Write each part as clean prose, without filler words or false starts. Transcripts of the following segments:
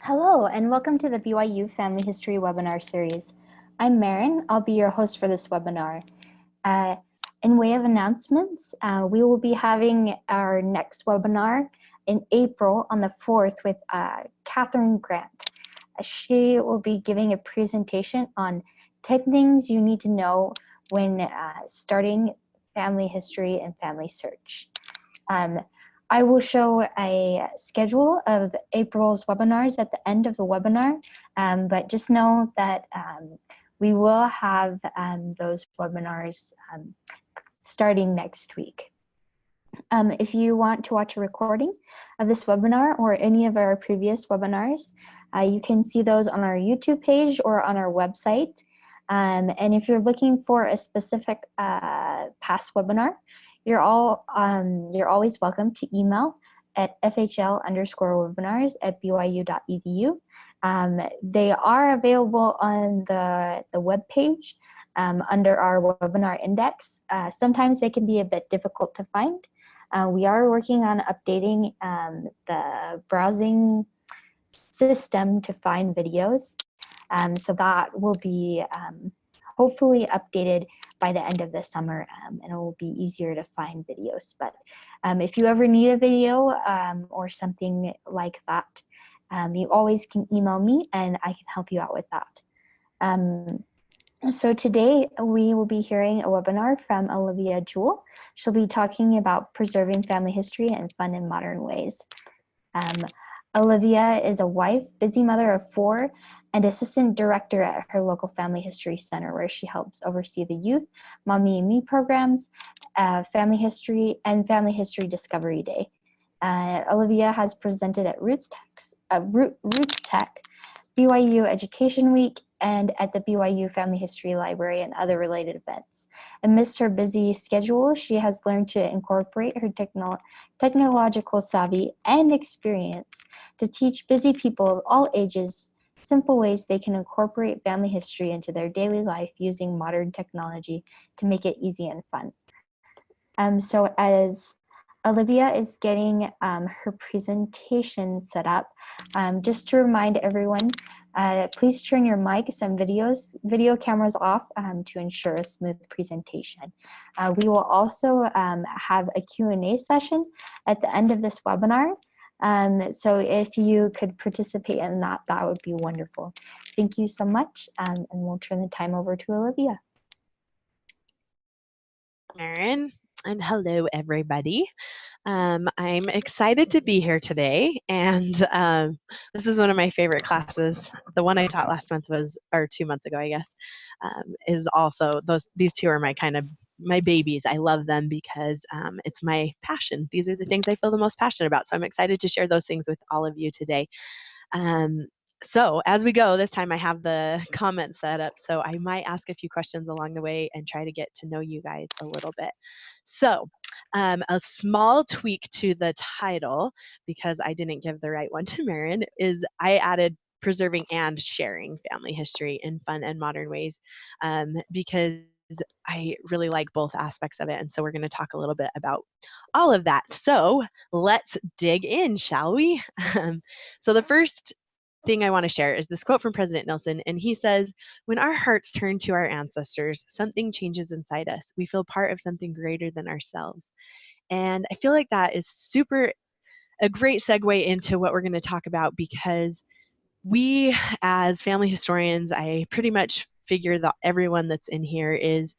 Hello, and welcome to the BYU Family History webinar series. I'm Marin. I'll be your host for this webinar. In way of announcements, we will be having our next webinar in April on the 4th with Catherine Grant. She will be giving a presentation on 10 things you need to know when starting family history and family search. I will show a schedule of April's webinars at the end of the webinar, but just know that we will have those webinars starting next week. If you want to watch a recording of this webinar or any of our previous webinars, you can see those on our YouTube page or on our website. And if you're looking for a specific past webinar, you're always welcome to email at fhl_webinars@byu.edu. They are available on the web page under our webinar index. Sometimes they can be a bit difficult to find. We are working on updating the browsing system to find videos. So that will be hopefully updated by the end of the summer, and it will be easier to find videos. But if you ever need a video or something like that, you always can email me and I can help you out with that. So today we will be hearing a webinar from Olivia Jewell. She'll be talking about preserving family history in fun and modern ways. Olivia is a wife, busy mother of 4, and assistant director at her local family history center, where she helps oversee the youth, Mommy and Me programs, family history, and Family History Discovery Day. Olivia has presented at Roots Tech, BYU Education Week, and at the BYU Family History Library and other related events. Amidst her busy schedule, she has learned to incorporate her technological savvy and experience to teach busy people of all ages simple ways they can incorporate family history into their daily life using modern technology to make it easy and fun. So as Olivia is getting her presentation set up, just to remind everyone, please turn your mics and video cameras off to ensure a smooth presentation. We will also have a Q&A session at the end of this webinar. So if you could participate in that, that would be wonderful. Thank you so much, and we'll turn the time over to Olivia. Marin, and hello everybody. I'm excited to be here today, and this is one of my favorite classes. The one I taught last month or 2 months ago, I guess, is also these two are my babies. I love them because it's my passion. These are the things I feel the most passionate about. So I'm excited to share those things with all of you today. So as we go, this time I have the comments set up, so I might ask a few questions along the way and try to get to know you guys a little bit. So a small tweak to the title, because I didn't give the right one to Marin, is I added preserving and sharing family history in fun and modern ways, because I really like both aspects of it. And so we're going to talk a little bit about all of that. So let's dig in, shall we? So the first thing I want to share is this quote from President Nelson, and he says, "When our hearts turn to our ancestors, something changes inside us. We feel part of something greater than ourselves." And I feel like that is a great segue into what we're going to talk about, because we as family historians, I pretty much figure that everyone that's in here is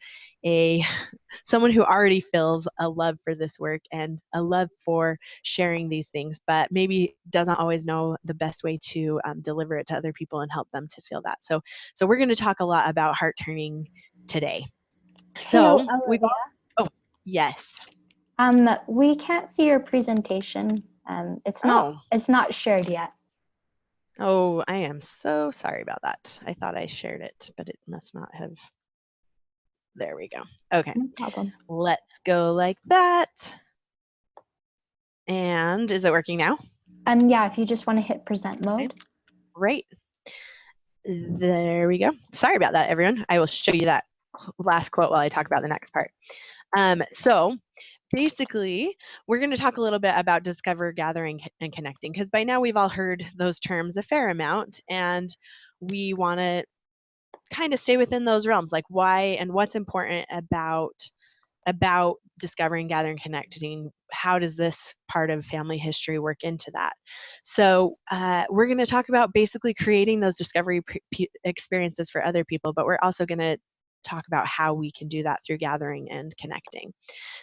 someone who already feels a love for this work and a love for sharing these things, but maybe doesn't always know the best way to deliver it to other people and help them to feel that. So we're going to talk a lot about heart turning today. So oh yes. We can't see your presentation. It's not shared yet. Oh, I am so sorry about that. I thought I shared it, but it must not have. There we go. Okay. No problem. Let's go like that. And is it working now? Yeah, if you just want to hit present mode. Okay. Great. There we go. Sorry about that, everyone. I will show you that last quote while I talk about the next part. So basically, we're going to talk a little bit about discover, gathering, and connecting, because by now we've all heard those terms a fair amount, and we want to kind of stay within those realms, like why and what's important about discovering, gathering, connecting. How does this part of family history work into that? So we're going to talk about basically creating those discovery experiences for other people, but we're also going to talk about how we can do that through gathering and connecting.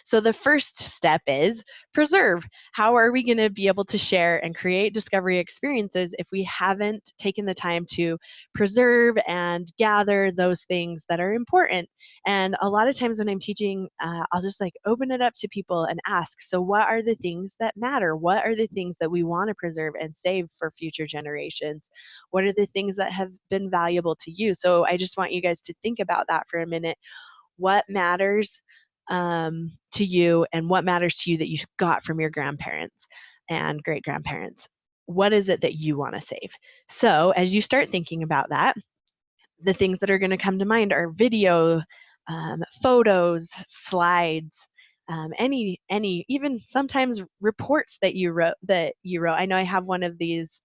So the first step is preserve. How are we going to be able to share and create discovery experiences if we haven't taken the time to preserve and gather those things that are important? And a lot of times when I'm teaching, I'll just like open it up to people and ask, so what are the things that matter? What are the things that we want to preserve and save for future generations? What are the things that have been valuable to you? So I just want you guys to think about that for a minute. What matters to you, and what matters to you that you got from your grandparents and great grandparents? What is it that you want to save? So as you start thinking about that, the things that are going to come to mind are video, photos, slides, any even sometimes reports that you wrote. I know I have one of these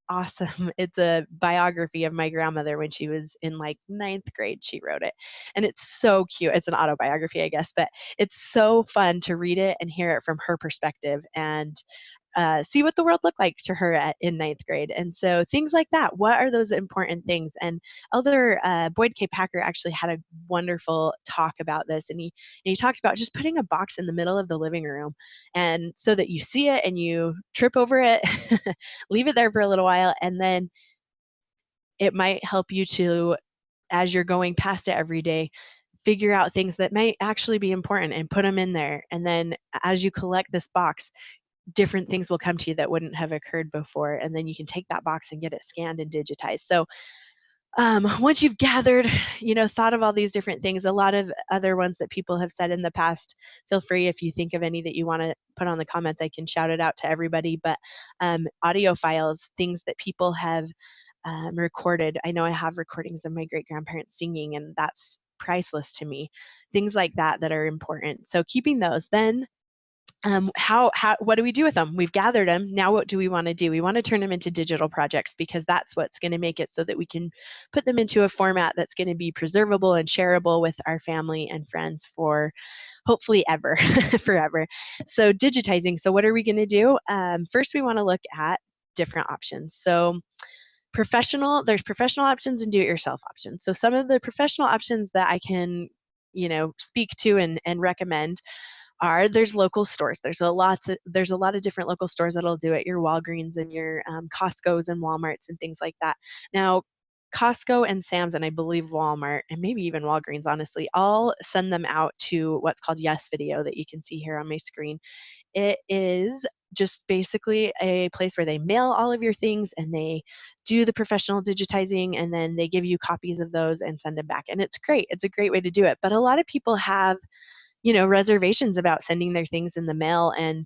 awesome. It's a biography of my grandmother when she was in like ninth grade. She wrote it, and it's so cute. It's an autobiography, I guess, but it's so fun to read it and hear it from her perspective, and see what the world looked like to her in ninth grade. And so things like that. What are those important things? And Elder Boyd K. Packer actually had a wonderful talk about this, and he talked about just putting a box in the middle of the living room, and so that you see it and you trip over it, leave it there for a little while, and then it might help you to, as you're going past it every day, figure out things that might actually be important and put them in there. And then as you collect this box, different things will come to you that wouldn't have occurred before. And then you can take that box and get it scanned and digitized. So once you've gathered, thought of all these different things, a lot of other ones that people have said in the past, feel free if you think of any that you want to put on the comments, I can shout it out to everybody. But audio files, things that people have recorded. I know I have recordings of my great grandparents singing, and that's priceless to me. Things like that are important. So keeping those. Then what do we do with them? We've gathered them. Now what do we want to do? We want to turn them into digital projects, because that's what's going to make it so that we can put them into a format that's going to be preservable and shareable with our family and friends for hopefully ever, forever. So digitizing. So what are we going to do? First, we want to look at different options. So there's professional options and do-it-yourself options. So some of the professional options that I can, speak to and recommend there's local stores. There's a lot of different local stores that'll do it. Your Walgreens and your Costco's and Walmarts and things like that. Now, Costco and Sam's, and I believe Walmart, and maybe even Walgreens, honestly, all send them out to what's called Yes Video that you can see here on my screen. It is just basically a place where they mail all of your things and they do the professional digitizing, and then they give you copies of those and send them back. And it's great. It's a great way to do it. But a lot of people have reservations about sending their things in the mail and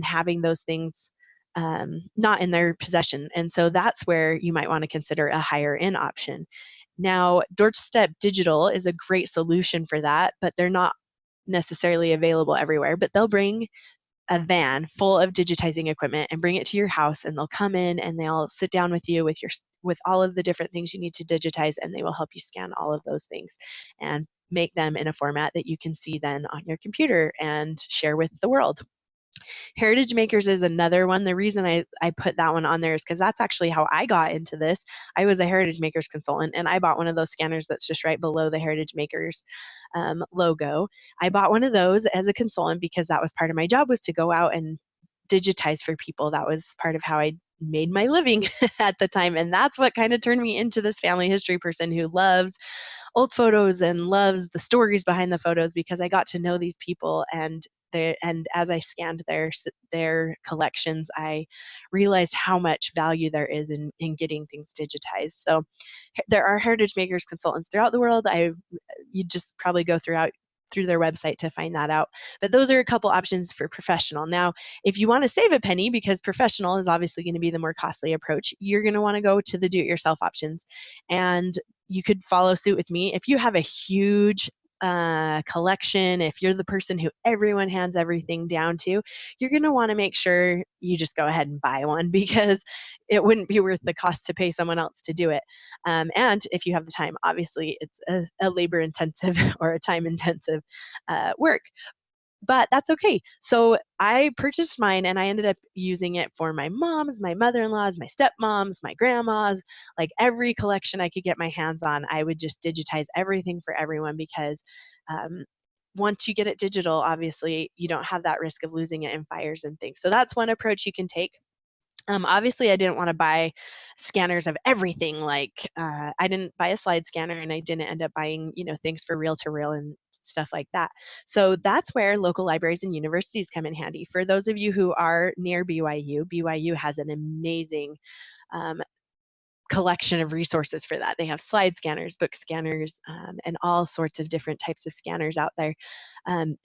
having those things not in their possession. And so that's where you might want to consider a higher end option. Now, Doorstep Digital is a great solution for that, but they're not necessarily available everywhere. But they'll bring a van full of digitizing equipment and bring it to your house, and they'll come in and they'll sit down with you with all of the different things you need to digitize, and they will help you scan all of those things and make them in a format that you can see then on your computer and share with the world. Heritage Makers is another one. The reason I put that one on there is because that's actually how I got into this. I was a Heritage Makers consultant, and I bought one of those scanners that's just right below the Heritage Makers logo. I bought one of those as a consultant because that was part of my job, was to go out and digitize for people. That was part of how I made my living at the time. And that's what kind of turned me into this family history person who loves old photos and loves the stories behind the photos, because I got to know these people, and as I scanned their collections, I realized how much value there is in getting things digitized. So there are Heritage Makers consultants throughout the world. You just probably go through their website to find that out. But those are a couple options for professional. Now, if you want to save a penny, because professional is obviously going to be the more costly approach, you're going to want to go to the do-it-yourself options. And you could follow suit with me. If you have a huge collection, if you're the person who everyone hands everything down to, you're going to want to make sure you just go ahead and buy one because it wouldn't be worth the cost to pay someone else to do it. And if you have the time, obviously it's a labor intensive or a time intensive work. But that's okay. So I purchased mine and I ended up using it for my mom's, my mother-in-law's, my stepmom's, my grandma's, like every collection I could get my hands on. I would just digitize everything for everyone because once you get it digital, obviously you don't have that risk of losing it in fires and things. So that's one approach you can take. Obviously, I didn't want to buy scanners of everything. Like I didn't buy a slide scanner, and I didn't end up buying, things for reel to reel and stuff like that. So that's where local libraries and universities come in handy. For those of you who are near BYU, BYU has an amazing collection of resources for that. They have slide scanners, book scanners, and all sorts of different types of scanners out there.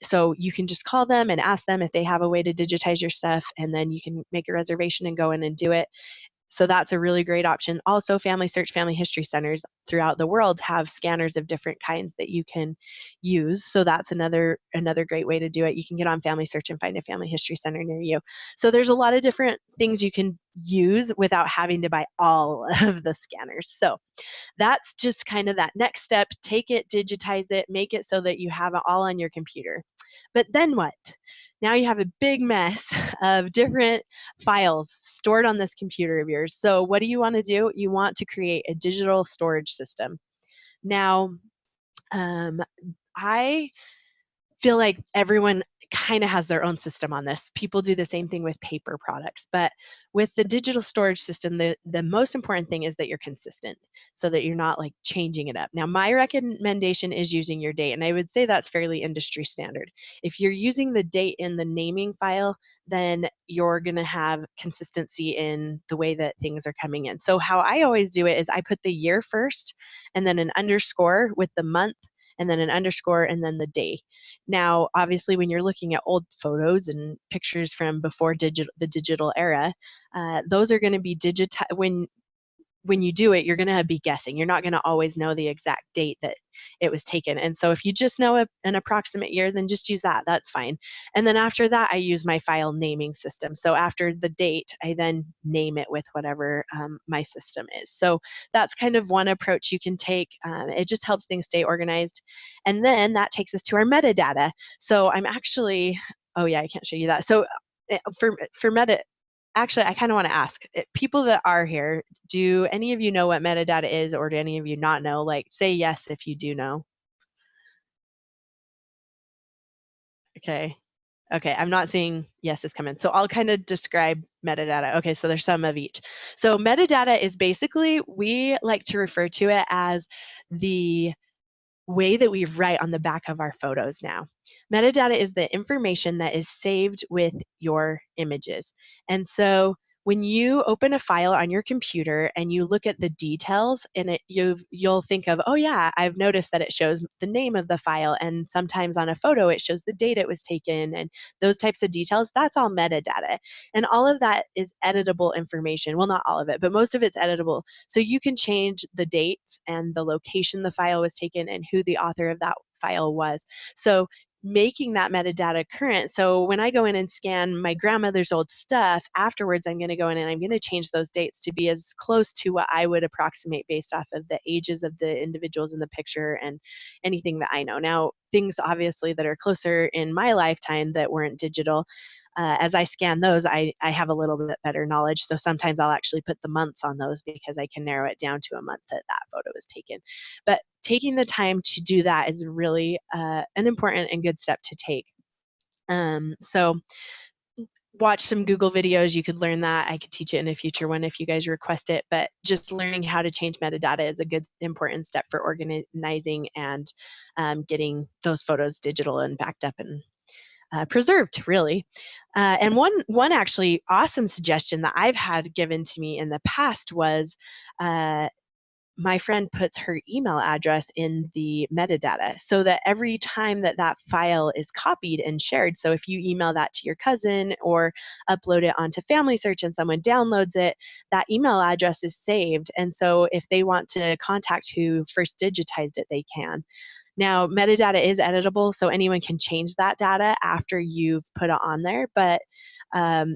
So you can just call them and ask them if they have a way to digitize your stuff, and then you can make a reservation and go in and do it. So that's a really great option. Also, Family Search, Family History Centers throughout the world have scanners of different kinds that you can use. So that's another great way to do it. You can get on Family Search and find a family history center near you. So there's a lot of different things you can use without having to buy all of the scanners. So that's just kind of that next step. Take it, digitize it, make it so that you have it all on your computer. But then what? Now you have a big mess of different files stored on this computer of yours. So what do you want to do? You want to create a digital storage system. Now, I feel like everyone kind of has their own system on this. People do the same thing with paper products, but with the digital storage system, the most important thing is that you're consistent so that you're not like changing it up. Now, my recommendation is using your date, and I would say that's fairly industry standard. If you're using the date in the naming file, then you're going to have consistency in the way that things are coming in. So how I always do it is I put the year first and then an underscore with the month, and then an underscore, and then the day. Now, obviously, when you're looking at old photos and pictures from before the digital era, those are going to be digitized. When you do it, you're going to be guessing. You're not going to always know the exact date that it was taken. And so if you just know an approximate year, then just use that. That's fine. And then after that, I use my file naming system. So after the date, I then name it with whatever my system is. So that's kind of one approach you can take. It just helps things stay organized. And then that takes us to our metadata. So I'm actually, oh yeah, I can't show you that. So for meta, actually, I kind of want to ask people that are here, do any of you know what metadata is, or do any of you not know? Like, say yes if you do know. Okay. Okay, I'm not seeing yeses come in. So I'll kind of describe metadata. Okay, so there's some of each. So metadata is basically, we like to refer to it as the way that we write on the back of our photos now. Metadata is the information that is saved with your images. And so when you open a file on your computer and you look at the details in it, you'll think of, oh yeah, I've noticed that it shows the name of the file, and sometimes on a photo it shows the date it was taken, and those types of details. That's all metadata. And all of that is editable information. Well, not all of it, but most of it's editable. So you can change the dates and the location the file was taken and who the author of that file was. So making that metadata current. So when I go in and scan my grandmother's old stuff, afterwards I'm going to go in and I'm going to change those dates to be as close to what I would approximate based off of the ages of the individuals in the picture and anything that I know. Now, things obviously that are closer in my lifetime that weren't digital, as I scan those, I have a little bit better knowledge. So sometimes I'll actually put the months on those because I can narrow it down to a month that that photo was taken. But taking the time to do that is really an important and good step to take. So watch some Google videos. You could learn that. I could teach it in a future one if you guys request it. But just learning how to change metadata is a good, important step for organizing and getting those photos digital and backed up and preserved, really. And one actually awesome suggestion that I've had given to me in the past was my friend puts her email address in the metadata so that every time that that file is copied and shared, so if you email that to your cousin or upload it onto Family Search and someone downloads it, that email address is saved. And so if they want to contact who first digitized it, they can. Now, metadata is editable, so anyone can change that data after you've put it on there, but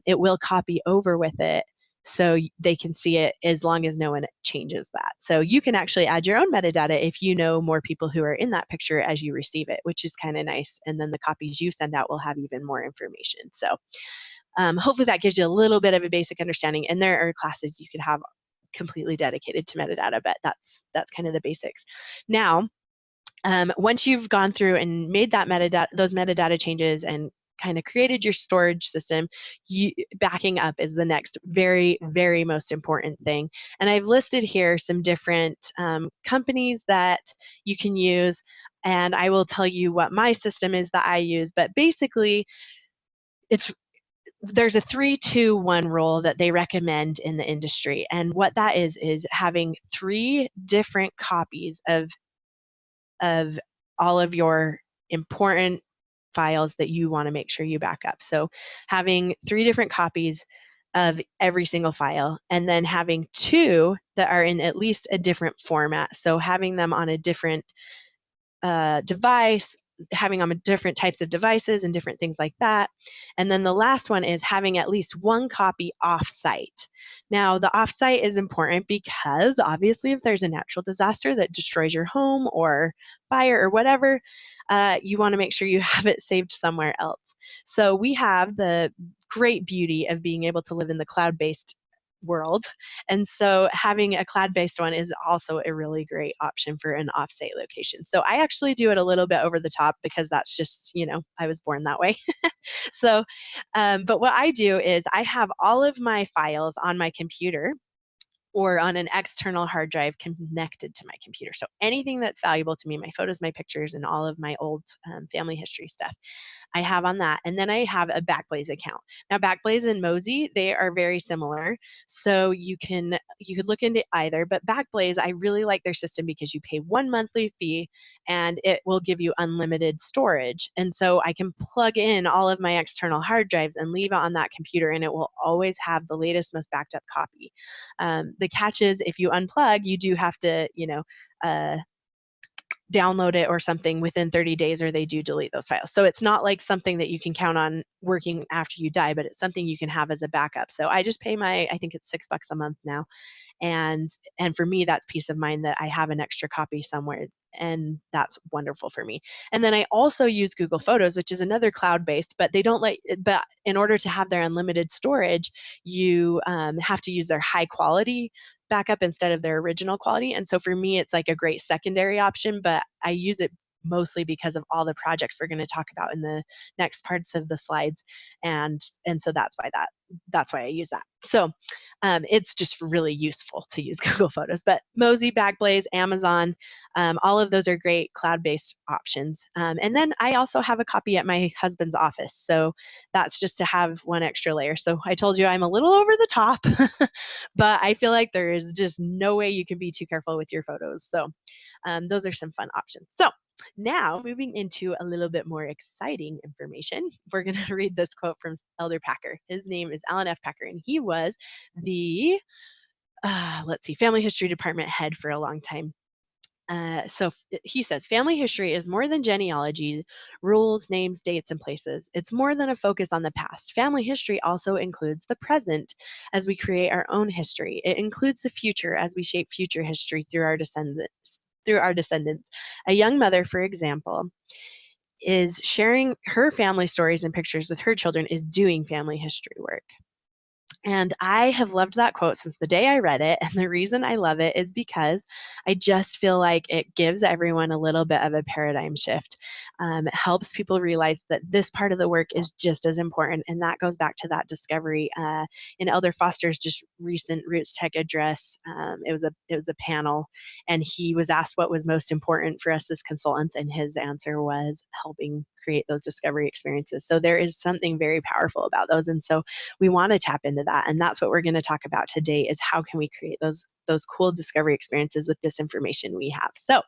it will copy over with it so they can see it as long as no one changes that. So you can actually add your own metadata if you know more people who are in that picture as you receive it, which is kind of nice. And then the copies you send out will have even more information. So hopefully that gives you a little bit of a basic understanding. And there are classes you could have completely dedicated to metadata, but that's kind of the basics. Now, once you've gone through and made that those metadata changes and kind of created your storage system, backing up is the next very, very most important thing. And I've listed here some different companies that you can use, and I will tell you what my system is that I use, but basically there's a 3-2-1 rule that they recommend in the industry. And what that is having 3 different copies of all of your important files that you want to make sure you back up. So having 3 different copies of every single file, and then having 2 that are in at least a different format. So having them on a different device, having them on different types of devices and different things like that. And then the last one is having at least 1 copy off-site. Now, the off-site is important because obviously if there's a natural disaster that destroys your home or fire or whatever, you want to make sure you have it saved somewhere else. So we have the great beauty of being able to live in the cloud-based world. And so having a cloud-based one is also a really great option for an offsite location. So I actually do it a little bit over the top because that's just, I was born that way. So, but what I do is I have all of my files on my computer or on an external hard drive connected to my computer. So anything that's valuable to me, my photos, my pictures, and all of my old family history stuff, I have on that. And then I have a Backblaze account. Now, Backblaze and Mozy, they are very similar. So you could look into either, but Backblaze, I really like their system because you pay 1 monthly fee and it will give you unlimited storage. And so I can plug in all of my external hard drives and leave it on that computer, and it will always have the latest, most backed up copy. The catch is if you unplug, you do have to, download it or something within 30 days or they do delete those files. So it's not like something that you can count on working after you die, but it's something you can have as a backup. So I just pay I think it's $6 a month now. And for me, that's peace of mind that I have an extra copy somewhere. And that's wonderful for me. And then I also use Google Photos, which is another cloud-based, but but in order to have their unlimited storage, you have to use their high quality backup instead of their original quality. And so for me, it's like a great secondary option, but I use it mostly because of all the projects we're going to talk about in the next parts of the slides. And so that's why I use that. So it's just really useful to use Google Photos. But Mozy, Backblaze, Amazon, all of those are great cloud-based options. And then I also have a copy at my husband's office. So that's just to have one extra layer. So I told you I'm a little over the top, but I feel like there is just no way you can be too careful with your photos. So those are some fun options. So now, moving into a little bit more exciting information, we're going to read this quote from Elder Packer. His name is Alan F. Packer, and he was the, family history department head for a long time. So he says, family history is more than genealogy, rules, names, dates, and places. It's more than a focus on the past. Family history also includes the present as we create our own history. It includes the future as we shape future history through our descendants. A young mother, for example, is sharing her family stories and pictures with her children, is doing family history work. And I have loved that quote since the day I read it. And the reason I love it is because I just feel like it gives everyone a little bit of a paradigm shift. It helps people realize that this part of the work is just as important. And that goes back to that discovery in Elder Foster's just recent Roots Tech address. It was a panel, and he was asked what was most important for us as consultants. And his answer was helping create those discovery experiences. So there is something very powerful about those. And so we want to tap into that. And that's what we're going to talk about today, is how can we create those those cool discovery experiences with this information we have. So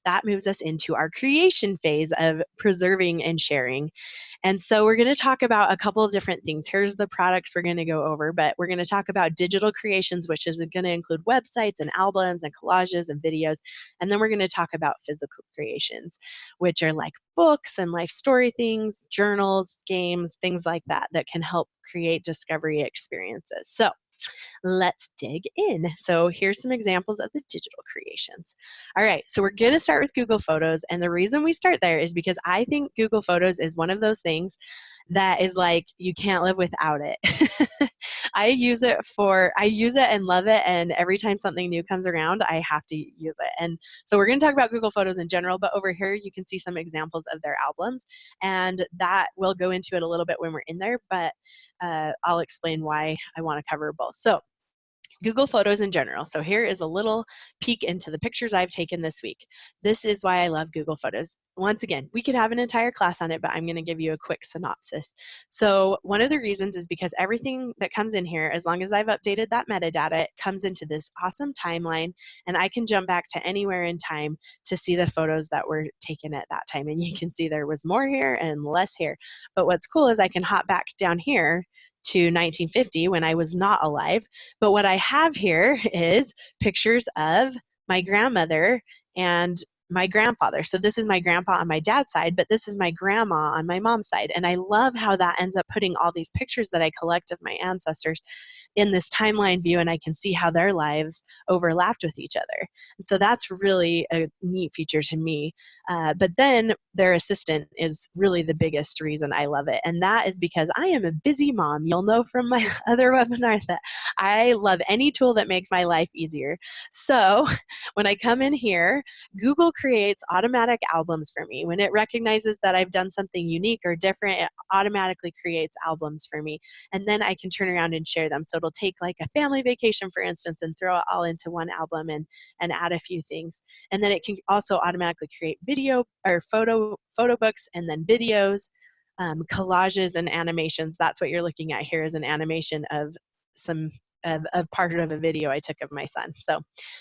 that moves us into our creation phase of preserving and sharing. And so we're going to talk about a couple of different things. Here's the products we're going to go over, but we're going to talk about digital creations, which is going to include websites and albums and collages and videos. And then we're going to talk about physical creations, which are like books and life story things, journals, games, things like that, that can help create discovery experiences. So let's dig in. So here's some examples of the digital creations. All right, so we're going to start with Google Photos. And the reason we start there is because I think Google Photos is one of those things that is like, you can't live without it. I use it and love it. And every time something new comes around, I have to use it. And so we're going to talk about Google Photos in general, but over here you can see some examples of their albums. And that we'll go into it a little bit when we're in there, but I'll explain why I want to cover both. So Google Photos in general. So here is a little peek into the pictures I've taken this week. This is why I love Google Photos. Once again, we could have an entire class on it, but I'm going to give you a quick synopsis. So one of the reasons is because everything that comes in here, as long as I've updated that metadata, it comes into this awesome timeline, and I can jump back to anywhere in time to see the photos that were taken at that time. And you can see there was more here and less here. But what's cool is I can hop back down here to 1950 when I was not alive. But what I have here is pictures of my grandmother and my grandfather. So this is my grandpa on my dad's side, but this is my grandma on my mom's side. And I love how that ends up putting all these pictures that I collect of my ancestors in this timeline view, and I can see how their lives overlapped with each other. And so that's really a neat feature to me. But then their assistant is really the biggest reason I love it. And that is because I am a busy mom. You'll know from my other webinar that I love any tool that makes my life easier. So when I come in here, Google creates automatic albums for me. When it recognizes that I've done something unique or different, it automatically creates albums for me. And then I can turn around and share them. So it'll take like a family vacation, for instance, and throw it all into one album and add a few things. And then it can also automatically create video or photo books, and then videos, collages, and animations. That's what you're looking at here is an animation of some of part of a video I took of my son. So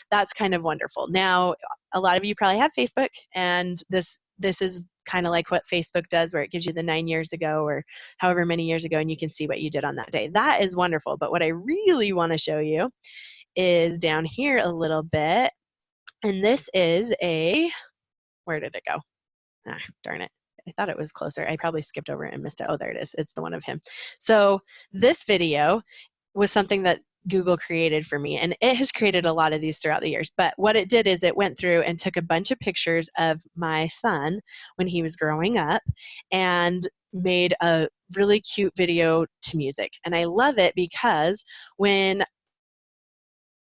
that's kind of wonderful. Now, a lot of you probably have Facebook, and this is kind of like what Facebook does, where it gives you the 9 years ago or however many years ago, and you can see what you did on that day. That is wonderful. But what I really want to show you is down here a little bit. And this is where did it go? Ah, darn it. I thought it was closer. I probably skipped over it and missed it. Oh, there it is. It's the one of him. So this video was something that Google created for me, and it has created a lot of these throughout the years. But what it did is it went through and took a bunch of pictures of my son when he was growing up and made a really cute video to music. And I love it because when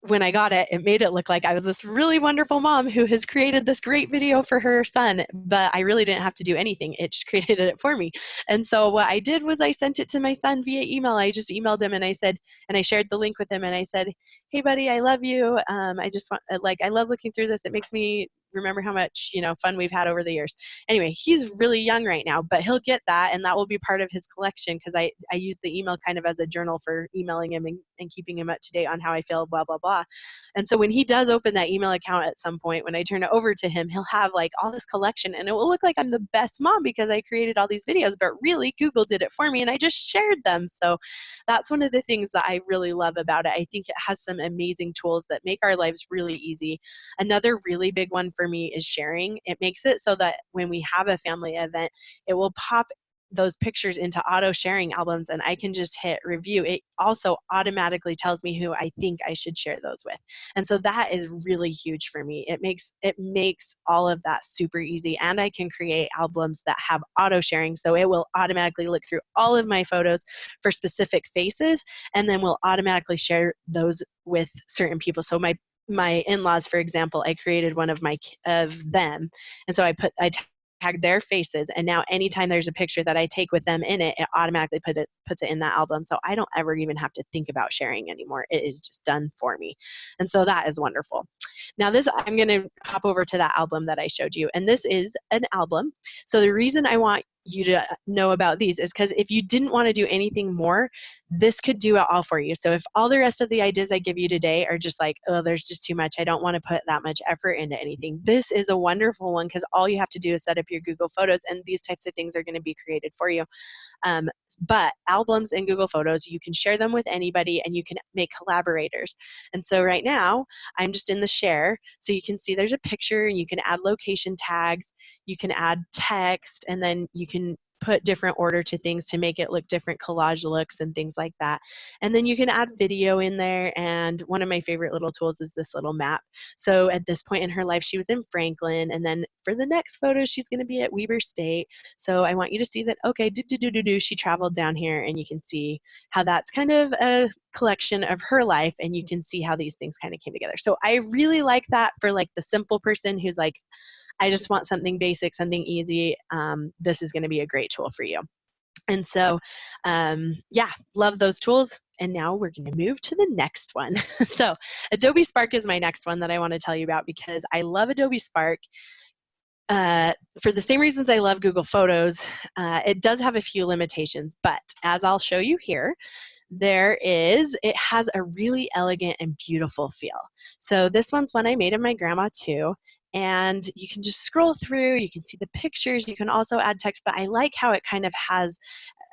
I got it, it made it look like I was this really wonderful mom who has created this great video for her son, but I really didn't have to do anything. It just created it for me. And so what I did was I sent it to my son via email. I just emailed him and I said, and I shared the link with him and I said, hey buddy, I love you. I just want, I love looking through this. It makes me remember how much, fun we've had over the years. Anyway, he's really young right now, but he'll get that, and that will be part of his collection because I use the email kind of as a journal for emailing him and keeping him up to date on how I feel, blah, blah, blah. And so when he does open that email account at some point, when I turn it over to him, he'll have like all this collection, and it will look like I'm the best mom because I created all these videos, but really Google did it for me and I just shared them. So that's one of the things that I really love about it. I think it has some amazing tools that make our lives really easy. Another really big one for me is sharing. It makes it so that when we have a family event, it will pop those pictures into auto sharing albums and I can just hit review. It also automatically tells me who I think I should share those with. And so that is really huge for me. It makes all of that super easy, and I can create albums that have auto sharing. So it will automatically look through all of my photos for specific faces and then will automatically share those with certain people. So my in-laws, for example, I created one of them. And so I tagged their faces, and now anytime there's a picture that I take with them in it, it automatically puts it in that album. So I don't ever even have to think about sharing anymore. It is just done for me. And so that is wonderful. Now I'm going to hop over to that album that I showed you. And this is an album. So the reason I want you to know about these is because if you didn't want to do anything more, this could do it all for you. So if all the rest of the ideas I give you today are just like, oh, there's just too much, I don't want to put that much effort into anything, this is a wonderful one because all you have to do is set up your Google Photos and these types of things are going to be created for you. But albums in Google Photos, you can share them with anybody and you can make collaborators. And so right now, I'm just in the share. So you can see there's a picture and you can add location tags, you can add text, and then you can put different order to things to make it look different collage looks and things like that. And then you can add video in there. And one of my favorite little tools is this little map. So at this point in her life, she was in Franklin. And then for the next photo, she's going to be at Weber State. So I want you to see that, okay, she traveled down here, and you can see how that's kind of a collection of her life, and you can see how these things kind of came together. So I really like that for like the simple person who's like, I just want something basic, something easy. This is going to be a great tool for you. And so, yeah, love those tools. And now we're going to move to the next one. So Adobe Spark is my next one that I want to tell you about because I love Adobe Spark. For the same reasons I love Google Photos, it does have a few limitations, but as I'll show you here, it has a really elegant and beautiful feel. So this one's one I made of my grandma too. And you can just scroll through, you can see the pictures, you can also add text, but I like how it kind of has,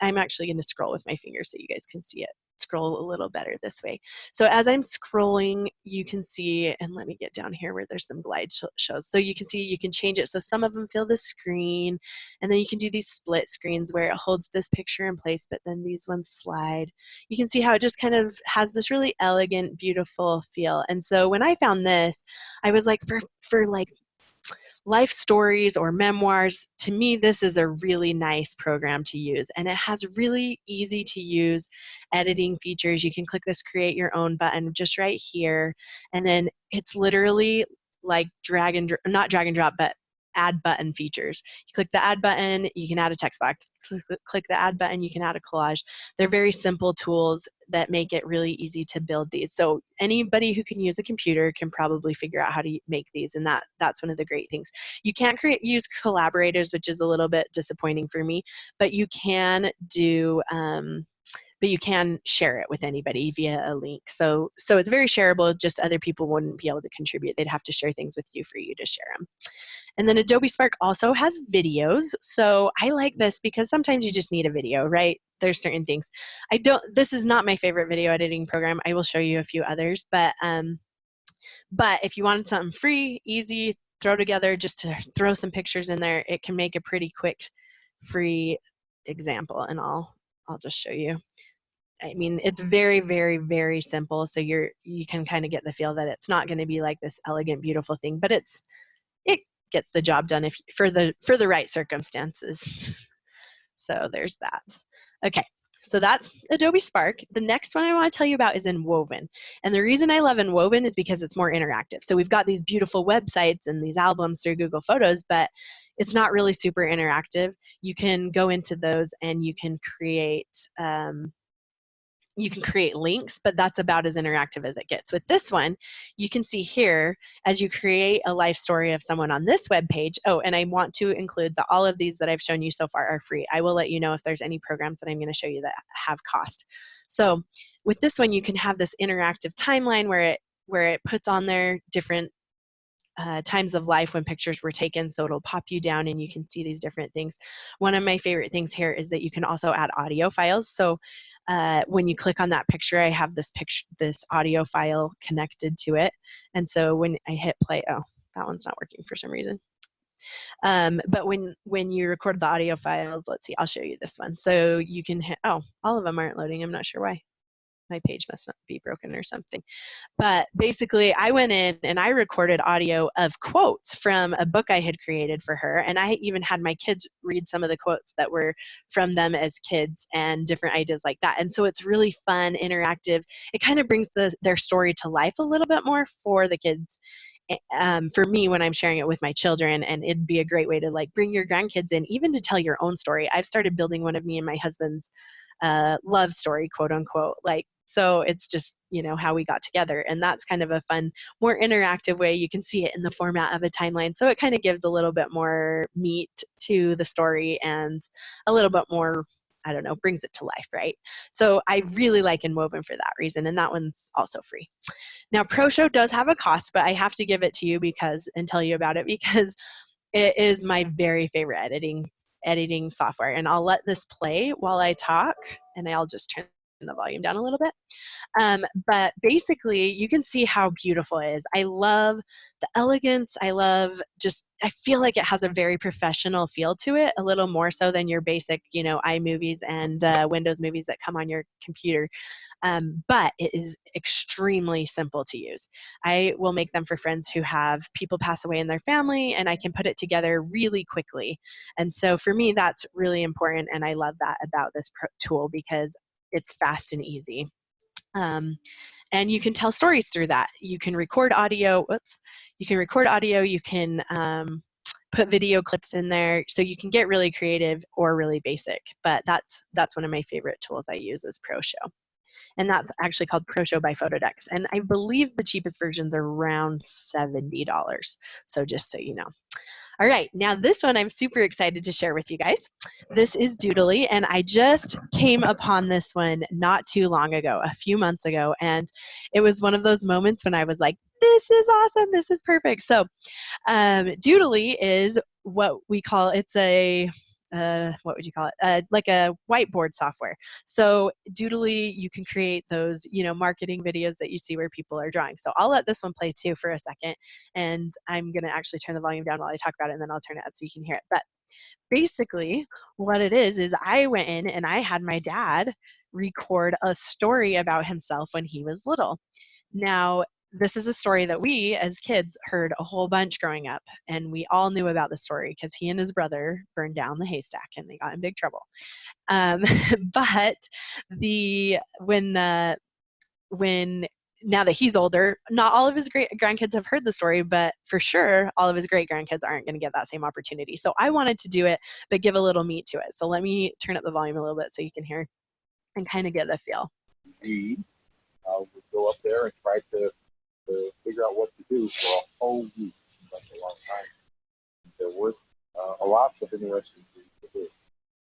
I'm actually going to scroll with my fingers so you guys can see it. Scroll a little better this way. So as I'm scrolling, you can see, and let me get down here where there's some glide shows. So you can see you can change it. So some of them fill the screen, and then you can do these split screens where it holds this picture in place, but then these ones slide. You can see how it just kind of has this really elegant, beautiful feel. And so when I found this, I was like, for like life stories or memoirs, to me, this is a really nice program to use. And it has really easy to use editing features. You can click this create your own button just right here. And then it's literally like not drag and drop, but add button features. You click the add button, you can add a text box. Click the add button, you can add a collage. They're very simple tools that make it really easy to build these. So anybody who can use a computer can probably figure out how to make these, and that's one of the great things. You can't use collaborators, which is a little bit disappointing for me, but you can do but you can share it with anybody via a link. So it's very shareable, just other people wouldn't be able to contribute. They'd have to share things with you for you to share them. And then Adobe Spark also has videos. So I like this because sometimes you just need a video, right? There's certain things. This is not my favorite video editing program. I will show you a few others, but if you wanted something free, easy, throw together, just to throw some pictures in there, it can make a pretty quick, free example, and I'll just show you. I mean, it's very, very, very simple. So you can kind of get the feel that it's not going to be like this elegant, beautiful thing, but it gets the job done for the right circumstances. So there's that. Okay, so that's Adobe Spark. The next one I want to tell you about is Inwoven. And the reason I love Inwoven is because it's more interactive. So we've got these beautiful websites and these albums through Google Photos, but it's not really super interactive. You can go into those and you can create links, but that's about as interactive as it gets. With this one, you can see here, as you create a life story of someone on this web page. Oh, and I want to include that all of these that I've shown you so far are free. I will let you know if there's any programs that I'm going to show you that have cost. So with this one, you can have this interactive timeline where it puts on there different times of life when pictures were taken, so it'll pop you down and you can see these different things. One of my favorite things here is that you can also add audio files. So when you click on that picture, I have this audio file connected to it, and so when I hit play, oh, that one's not working for some reason. But when you record the audio files, let's see, I'll show you this one. So you can hit, oh, all of them aren't loading. I'm not sure why. My page must not be broken or something. But basically, I went in and I recorded audio of quotes from a book I had created for her. And I even had my kids read some of the quotes that were from them as kids and different ideas like that. And so it's really fun, interactive. It kind of brings their story to life a little bit more for the kids. For me, when I'm sharing it with my children, and it'd be a great way to like bring your grandkids in, even to tell your own story. I've started building one of me and my husband's love story, quote unquote, like So it's just, you know, how we got together. And that's kind of a fun, more interactive way. You can see it in the format of a timeline. So it kind of gives a little bit more meat to the story and a little bit more, I don't know, brings it to life, right? So I really like Inwoven for that reason. And that one's also free. Now, ProShow does have a cost, but I have to give it to you and tell you about it because it is my very favorite editing software. And I'll let this play while I talk, and I'll just turn the volume down a little bit. But basically, you can see how beautiful it is. I love the elegance. I feel like it has a very professional feel to it, a little more so than your basic, you know, iMovies and Windows movies that come on your computer. But it is extremely simple to use. I will make them for friends who have people pass away in their family, and I can put it together really quickly. And so for me, that's really important, and I love that about this tool because it's fast and easy. And you can tell stories through that. You can record audio. You can record audio. You can put video clips in there. So you can get really creative or really basic. But that's one of my favorite tools I use is ProShow. And that's actually called ProShow by Photodex. And I believe the cheapest versions are around $70. So just so you know. All right, now this one I'm super excited to share with you guys. This is Doodle, and I just came upon this one not too long ago, a few months ago, and it was one of those moments when I was like, this is awesome, this is perfect. So Doodle is what we call, it's a, what would you call it? Like a whiteboard software. So Doodle, you can create those, you know, marketing videos that you see where people are drawing. So I'll let this one play too for a second, and I'm going to actually turn the volume down while I talk about it, and then I'll turn it up so you can hear it. But basically what it is I went in and I had my dad record a story about himself when he was little. Now, this is a story that we as kids heard a whole bunch growing up, and we all knew about the story because he and his brother burned down the haystack and they got in big trouble. But when now that he's older, not all of his great grandkids have heard the story, but for sure all of his great grandkids aren't going to get that same opportunity. So I wanted to do it, but give a little meat to it. So let me turn up the volume a little bit so you can hear and kind of get the feel. We would go up there and try to figure out what to do for a whole week. Seems like a long time. There were lots of interesting things to do.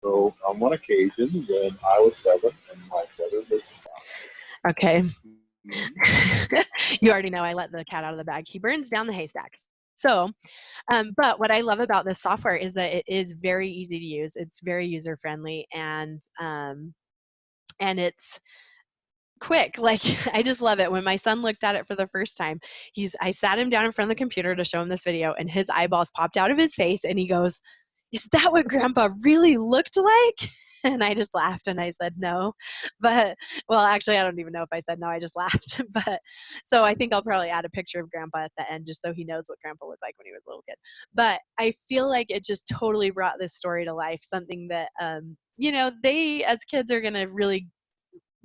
So on one occasion, when I was 7 and my brother was 5. Okay. You already know I let the cat out of the bag. He burns down the haystacks. So, but what I love about this software is that it is very easy to use. It's very user friendly, and it's quick. Like, I just love it. When my son looked at it for the first time, I sat him down in front of the computer to show him this video, and his eyeballs popped out of his face, and he goes, "Is that what Grandpa really looked like?" And I just laughed and I said no. But, well, actually, I don't even know if I said no. I just laughed. But so I think I'll probably add a picture of Grandpa at the end just so he knows what Grandpa looked like when he was a little kid. But I feel like it just totally brought this story to life, something that, you know, they as kids are going to really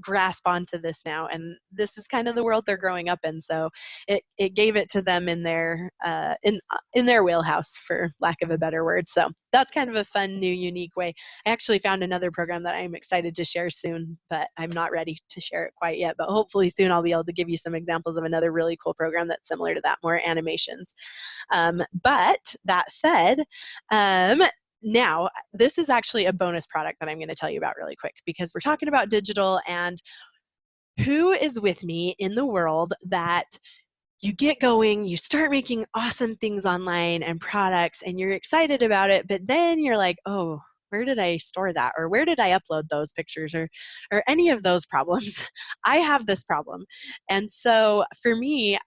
grasp onto this now, and this is kind of the world they're growing up in, so it gave it to them in their wheelhouse, for lack of a better word. So that's kind of a fun, new, unique way. I actually found another program that I'm excited to share soon, but I'm not ready to share it quite yet, but hopefully soon I'll be able to give you some examples of another really cool program that's similar to that, more animations. But that said, now, this is actually a bonus product that I'm going to tell you about really quick, because we're talking about digital, and who is with me in the world that you get going, you start making awesome things online and products, and you're excited about it, but then you're like, oh, where did I store that? Or where did I upload those pictures? Or any of those problems. I have this problem. And so for me,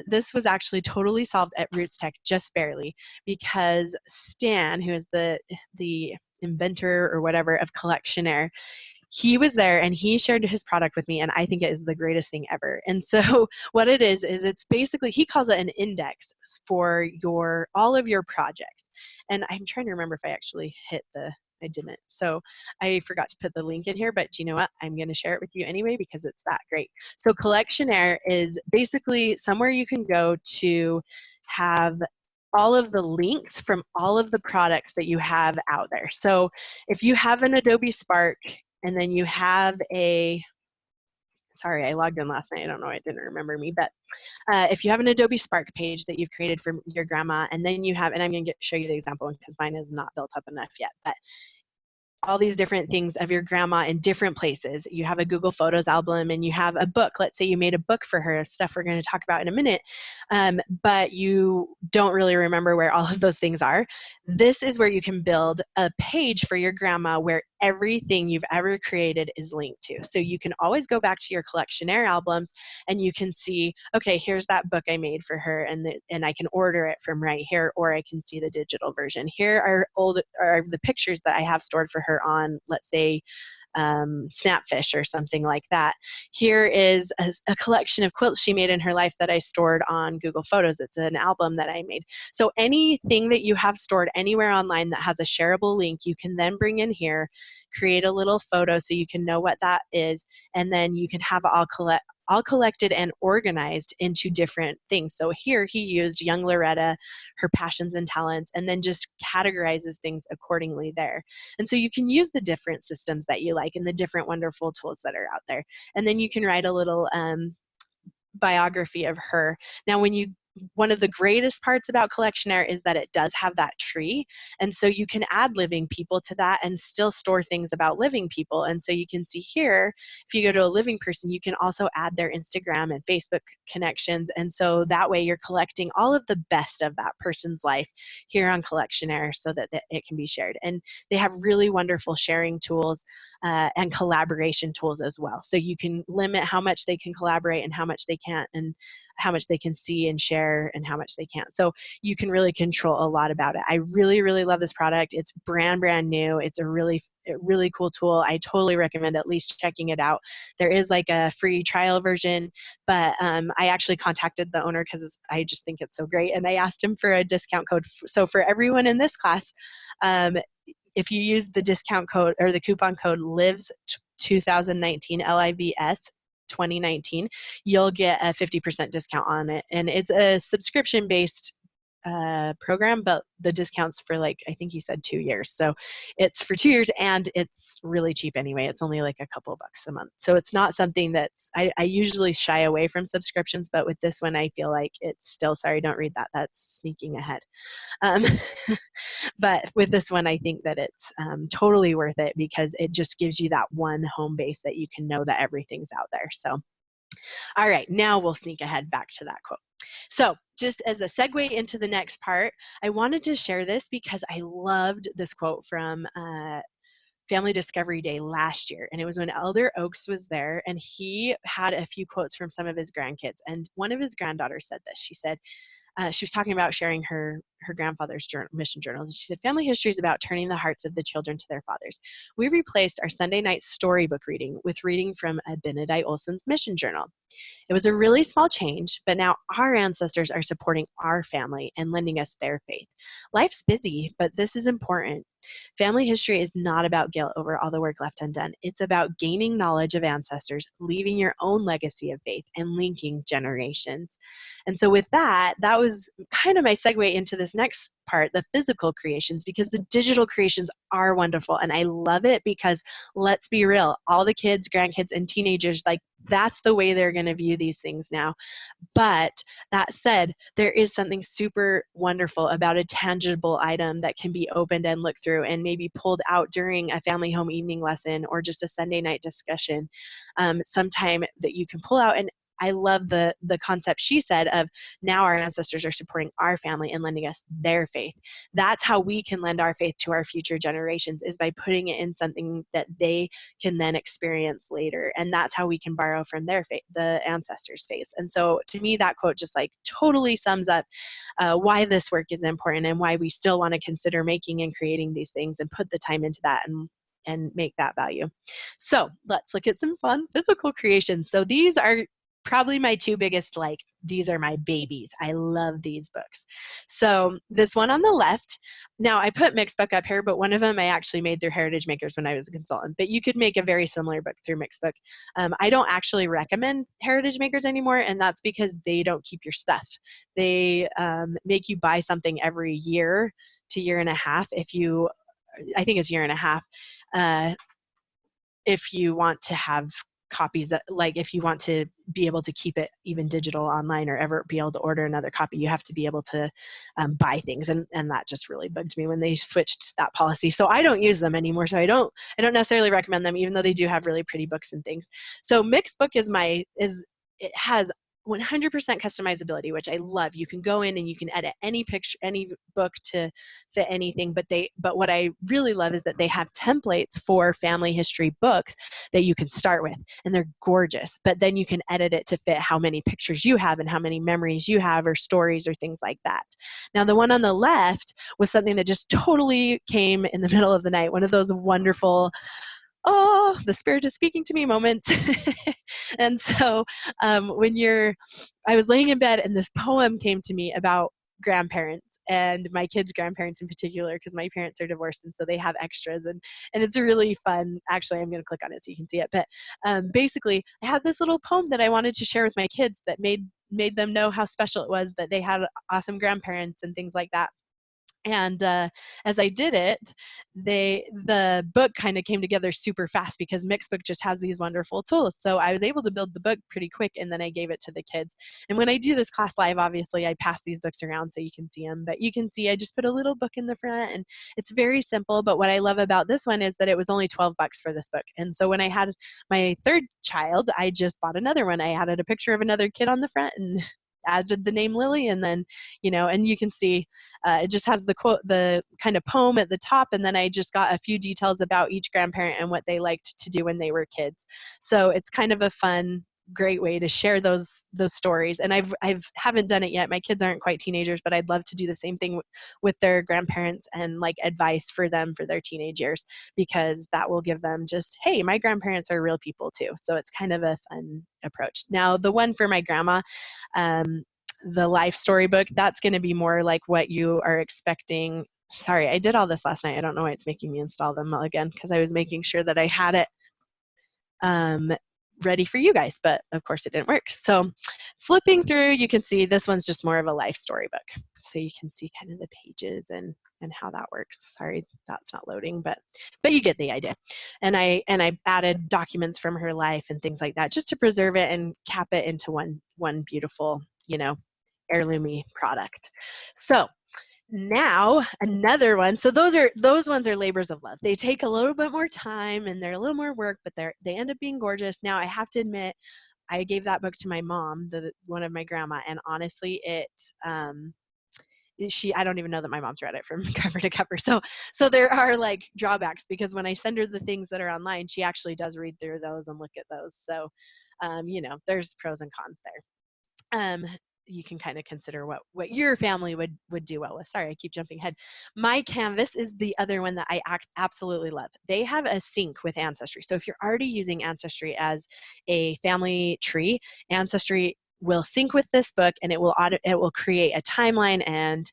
this was actually totally solved at Roots Tech, just barely, because Stan, who is the inventor or whatever of Collectionaire, he was there and he shared his product with me, and I think it is the greatest thing ever. And so what it is it's basically, he calls it an index for all of your projects. And I'm trying to remember if I actually I didn't. So I forgot to put the link in here, but you know what? I'm going to share it with you anyway because it's that great. So Collectionaire is basically somewhere you can go to have all of the links from all of the products that you have out there. So if you have an Adobe Spark and then you have sorry, I logged in last night. I don't know why it didn't remember me, but if you have an Adobe Spark page that you've created for your grandma, and then you have, and I'm going to show you the example because mine is not built up enough yet, but all these different things of your grandma in different places. You have a Google Photos album and you have a book. Let's say you made a book for her, stuff we're going to talk about in a minute, but you don't really remember where all of those things are. This is where you can build a page for your grandma where everything you've ever created is linked to. So you can always go back to your collectionnaire albums and you can see, okay, here's that book I made for her, and I can order it from right here, or I can see the digital version. Here are the pictures that I have stored for her on, let's say, Snapfish or something like that. Here is a collection of quilts she made in her life that I stored on Google Photos. It's an album that I made. So anything that you have stored anywhere online that has a shareable link, you can then bring in here, create a little photo so you can know what that is, and then you can have all collected and organized into different things. So here he used young Loretta, her passions and talents, and then just categorizes things accordingly there. And so you can use the different systems that you like and the different wonderful tools that are out there. And then you can write a little biography of her. Now, one of the greatest parts about Collectionaire is that it does have that tree. And so you can add living people to that and still store things about living people. And so you can see here, if you go to a living person, you can also add their Instagram and Facebook connections. And so that way you're collecting all of the best of that person's life here on Collectionaire so that it can be shared. And they have really wonderful sharing tools and collaboration tools as well. So you can limit how much they can collaborate and how much they can't, and how much they can see and share and how much they can't. So you can really control a lot about it. I really, really love this product. It's brand new. It's a really cool tool. I totally recommend at least checking it out. There is like a free trial version, but I actually contacted the owner because I just think it's so great. And I asked him for a discount code. So for everyone in this class, if you use the discount code or the coupon code LIVES 2019, LIVS 2019, you'll get a 50% discount on it. And it's a subscription-based program, but the discount's for, like, I think you said 2 years. So it's for 2 years and it's really cheap anyway. It's only like a couple bucks a month. So it's not something that's, I usually shy away from subscriptions, but with this one, I feel like it's still, sorry, don't read that. That's sneaking ahead. But with this one, I think that it's totally worth it because it just gives you that one home base that you can know that everything's out there. So, all right, now we'll sneak ahead back to that quote. So just as a segue into the next part, I wanted to share this because I loved this quote from Family Discovery Day last year. And it was when Elder Oaks was there, and he had a few quotes from some of his grandkids. And one of his granddaughters said this. She said, she was talking about sharing her grandfather's mission journals. She said, family history is about turning the hearts of the children to their fathers. We replaced our Sunday night storybook reading with reading from Abinadi Olson's mission journal. It was a really small change, but now our ancestors are supporting our family and lending us their faith. Life's busy, but this is important. Family history is not about guilt over all the work left undone. It's about gaining knowledge of ancestors, leaving your own legacy of faith, and linking generations. And so with that was kind of my segue into this next part, the physical creations, because the digital creations are wonderful. And I love it because, let's be real, all the kids, grandkids, and teenagers, like, that's the way they're going to view these things now. But that said, there is something super wonderful about a tangible item that can be opened and looked through and maybe pulled out during a family home evening lesson or just a Sunday night discussion sometime that you can pull out. And I love the concept she said of now our ancestors are supporting our family and lending us their faith. That's how we can lend our faith to our future generations, is by putting it in something that they can then experience later. And that's how we can borrow from their faith, the ancestors' faith. And so to me, that quote just like totally sums up why this work is important and why we still want to consider making and creating these things and put the time into that and make that value. So let's look at some fun physical creations. So these are probably my two biggest, like, these are my babies. I love these books. So this one on the left, now I put Mixbook up here, but one of them I actually made through Heritage Makers when I was a consultant, but you could make a very similar book through Mixbook. I don't actually recommend Heritage Makers anymore, and that's because they don't keep your stuff. They make you buy something every year to year and a half I think it's year and a half, if you want to have copies that, like, if you want to be able to keep it even digital online or ever be able to order another copy, you have to be able to buy things. And that just really bugged me when they switched that policy. So I don't use them anymore. So I don't necessarily recommend them, even though they do have really pretty books and things. So Mixed Book it has 100% customizability, which I love. You can go in and you can edit any picture, any book to fit anything. But what I really love is that they have templates for family history books that you can start with, and they're gorgeous. But then you can edit it to fit how many pictures you have and how many memories you have or stories or things like that. Now, the one on the left was something that just totally came in the middle of the night. One of those wonderful, oh, the spirit is speaking to me moments. And so I was laying in bed and this poem came to me about grandparents and my kids' grandparents in particular, because my parents are divorced and so they have extras, and it's really fun. Actually, I'm going to click on it so you can see it. But basically, I had this little poem that I wanted to share with my kids that made them know how special it was that they had awesome grandparents and things like that. And as I did it, the book kind of came together super fast because Mixed Book just has these wonderful tools. So I was able to build the book pretty quick, and then I gave it to the kids. And when I do this class live, obviously I pass these books around so you can see them. But you can see I just put a little book in the front, and it's very simple. But what I love about this one is that it was only $12 for this book. And so when I had my third child, I just bought another one. I added a picture of another kid on the front and added the name Lily, and then, and you can see it just has the quote, the kind of poem at the top, and then I just got a few details about each grandparent and what they liked to do when they were kids. So it's kind of a fun, great way to share those stories. And I haven't done it yet. My kids aren't quite teenagers, but I'd love to do the same thing with their grandparents and like advice for them for their teenage years, because that will give them just, hey, my grandparents are real people too. So it's kind of a fun approach. Now, the one for my grandma, the life story book, that's going to be more like what you are expecting. Sorry, I did all this last night. I don't know why it's making me install them again, because I was making sure that I had it ready for you guys, but of course it didn't work. So flipping through, you can see this one's just more of a life story book. So you can see kind of the pages and how that works. Sorry, that's not loading, but you get the idea. And I added documents from her life and things like that, just to preserve it and cap it into one beautiful, heirloomy product. So now another one. So those ones are labors of love. They take a little bit more time and they're a little more work, but they end up being gorgeous. Now I have to admit, I gave that book to my mom, one of my grandma, and honestly, I don't even know that my mom's read it from cover to cover. So there are like drawbacks, because when I send her the things that are online, she actually does read through those and look at those. So, there's pros and cons there. You can kind of consider what your family would do well with. Sorry, I keep jumping ahead. My Canvas is the other one that I absolutely love. They have a sync with Ancestry. So if you're already using Ancestry as a family tree, Ancestry will sync with this book, and it will create a timeline and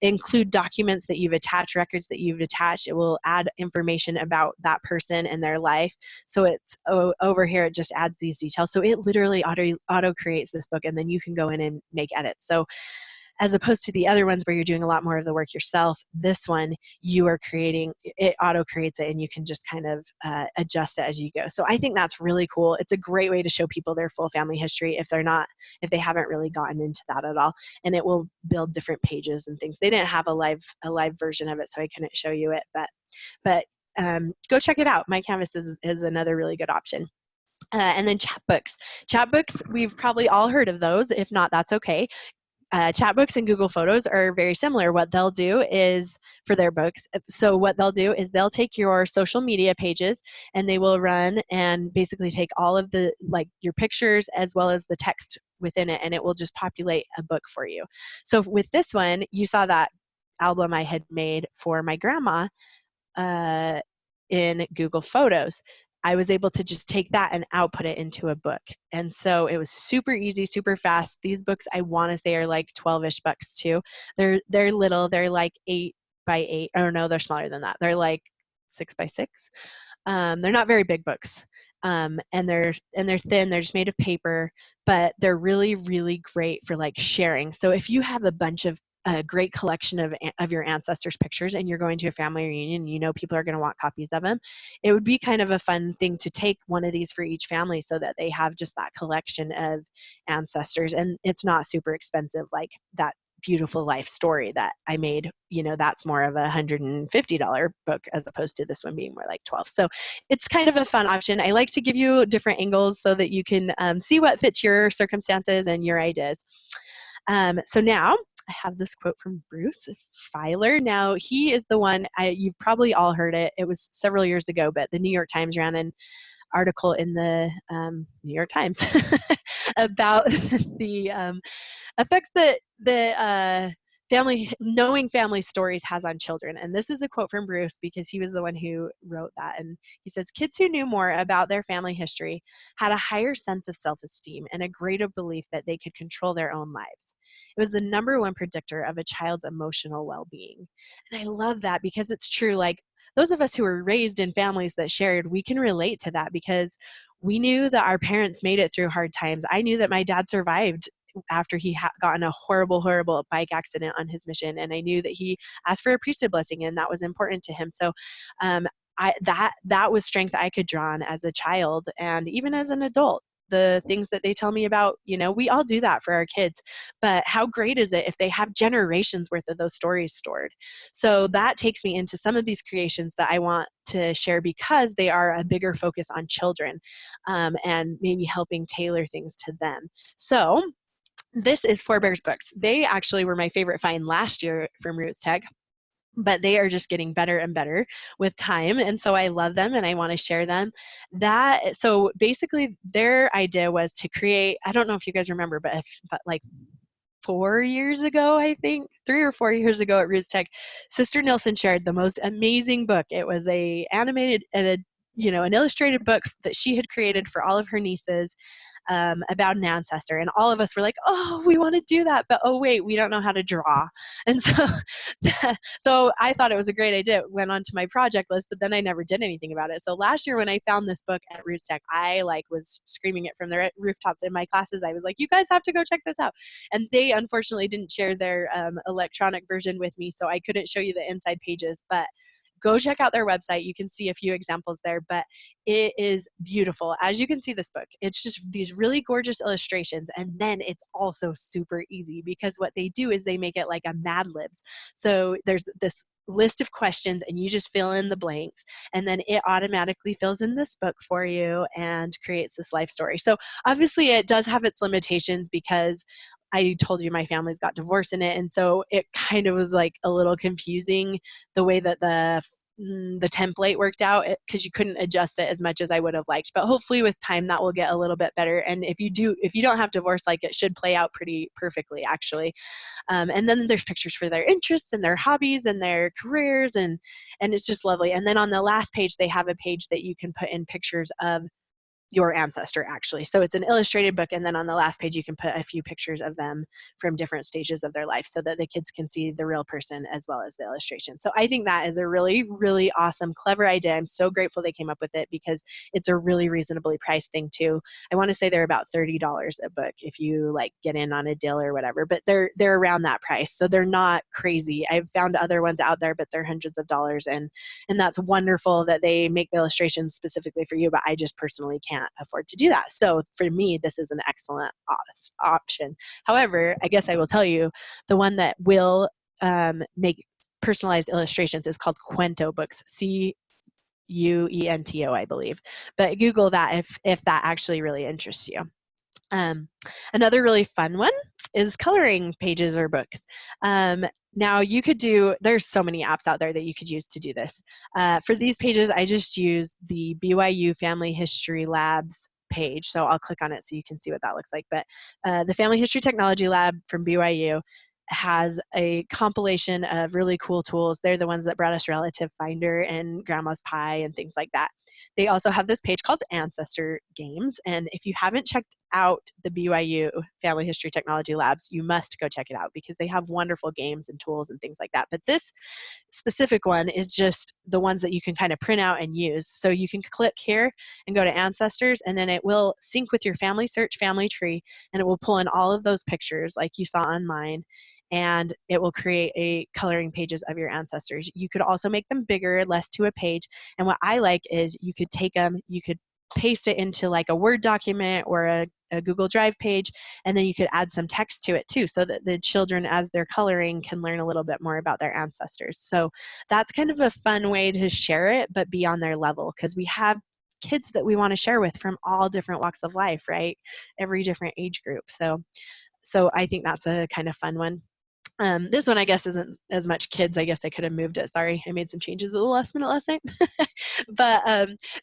include documents that you've attached, records that you've attached. It will add information about that person and their life. So it's over here, it just adds these details. So it literally auto creates this book, and then you can go in and make edits. So as opposed to the other ones where you're doing a lot more of the work yourself, this one you are creating, it auto creates it, and you can just kind of adjust it as you go. So I think that's really cool. It's a great way to show people their full family history if they haven't really gotten into that at all. And it will build different pages and things. They didn't have a live version of it, so I couldn't show you it, but go check it out. My Canvas is another really good option. And then Chatbooks. Chatbooks, we've probably all heard of those. If not, that's okay. Chatbooks and Google Photos are very similar. What they'll do is, for their books, so what they'll do is they'll take your social media pages and they will run and basically take all of the, like, your pictures as well as the text within it, and it will just populate a book for you. So with this one, you saw that album I had made for my grandma in Google Photos. I was able to just take that and output it into a book. And so it was super easy, super fast. These books, I want to say, are like 12-ish bucks too. They're little. They're like 8 by 8. Oh no, they're smaller than that. They're like 6 by 6. They're not very big books. And they're thin. They're just made of paper, but they're really, really great for like sharing. So if you have a bunch of a great collection of your ancestors' pictures and you're going to a family reunion, you know people are going to want copies of them, it would be kind of a fun thing to take one of these for each family so that they have just that collection of ancestors. And it's not super expensive like that beautiful life story that I made. You know, that's more of a $150 book as opposed to this one being more like 12. So it's kind of a fun option. I like to give you different angles so that you can see what fits your circumstances and your ideas. So now I have this quote from Bruce Feiler. Now he is the one, you've probably all heard it. It was several years ago, but the New York Times ran an article in the New York Times about the effects that knowing family stories has on children. And this is a quote from Bruce because he was the one who wrote that. And he says, kids who knew more about their family history had a higher sense of self-esteem and a greater belief that they could control their own lives. It was the #1 predictor of a child's emotional well-being. And I love that because it's true. Like those of us who were raised in families that shared, we can relate to that because we knew that our parents made it through hard times. I knew that my dad survived after he had gotten a horrible bike accident on his mission. And I knew that he asked for a priesthood blessing and that was important to him. So that was strength I could draw on as a child and even as an adult. The things that they tell me about, you know, we all do that for our kids, but how great is it if they have generations worth of those stories stored? So that takes me into some of these creations that I want to share because they are a bigger focus on children and maybe helping tailor things to them. So this is Forebears Books. They actually were my favorite find last year from Roots Tech, but they are just getting better and better with time. And so I love them and I want to share them. So basically their idea was to create, I don't know if you guys remember, but like 4 years ago, I think 3 or 4 years ago at Roots Tech, Sister Nilsson shared the most amazing book. It was an illustrated book that she had created for all of her nieces about an ancestor. And all of us were like, oh, we want to do that. But oh, wait, we don't know how to draw. And so I thought it was a great idea. It went onto my project list, but then I never did anything about it. So last year when I found this book at Roots Tech, I was screaming it from the rooftops in my classes. I was like, you guys have to go check this out. And they unfortunately didn't share their electronic version with me, so I couldn't show you the inside pages, but go check out their website. You can see a few examples there, but it is beautiful. As you can see this book, it's just these really gorgeous illustrations. And then it's also super easy because what they do is they make it like a Mad Libs. So there's this list of questions and you just fill in the blanks and then it automatically fills in this book for you and creates this life story. So obviously it does have its limitations because I told you my family's got divorced in it, and so it kind of was like a little confusing the way that the template worked out because you couldn't adjust it as much as I would have liked. But hopefully with time that will get a little bit better. And if you don't have divorce, like it should play out pretty perfectly actually. And then there's pictures for their interests and their hobbies and their careers, and it's just lovely. And then on the last page they have a page that you can put in pictures of your ancestor actually. So it's an illustrated book, and then on the last page you can put a few pictures of them from different stages of their life so that the kids can see the real person as well as the illustration. So I think that is a really, really awesome, clever idea. I'm so grateful they came up with it because it's a really reasonably priced thing too. I want to say they're about $30 a book if you get in on a deal or whatever, but they're around that price. So they're not crazy. I've found other ones out there, but they're hundreds of dollars, and that's wonderful that they make the illustrations specifically for you, but I just personally can't afford to do that. So for me, this is an excellent option. However, I guess I will tell you the one that will make personalized illustrations is called Cuento Books, Cuento, I believe. But Google that if that actually really interests you. Another really fun one is coloring pages or books. Now you could there's so many apps out there that you could use to do this. For these pages, I just use the BYU Family History Labs page. So I'll click on it so you can see what that looks like. But the Family History Technology Lab from BYU has a compilation of really cool tools. They're the ones that brought us Relative Finder and Grandma's Pie and things like that. They also have this page called Ancestor Games. And if you haven't checked out the BYU Family History Technology Labs, you must go check it out because they have wonderful games and tools and things like that. But this specific one is just the ones that you can kind of print out and use. So you can click here and go to Ancestors, and then it will sync with your family search family tree, and it will pull in all of those pictures like you saw on mine. and it will create a coloring pages of your ancestors. You could also make them bigger, less to a page. And what I like is you could take them, you could paste it into like a Word document or a Google Drive page, and then you could add some text to it too, so that the children, as they're coloring, can learn a little bit more about their ancestors. So that's kind of a fun way to share it, but be on their level, because we have kids that we want to share with from all different walks of life, right? Every different age group. So I think that's a kind of fun one. This one, I guess, isn't as much kids. I guess I could have moved it. Sorry, I made some changes at the last minute last night. But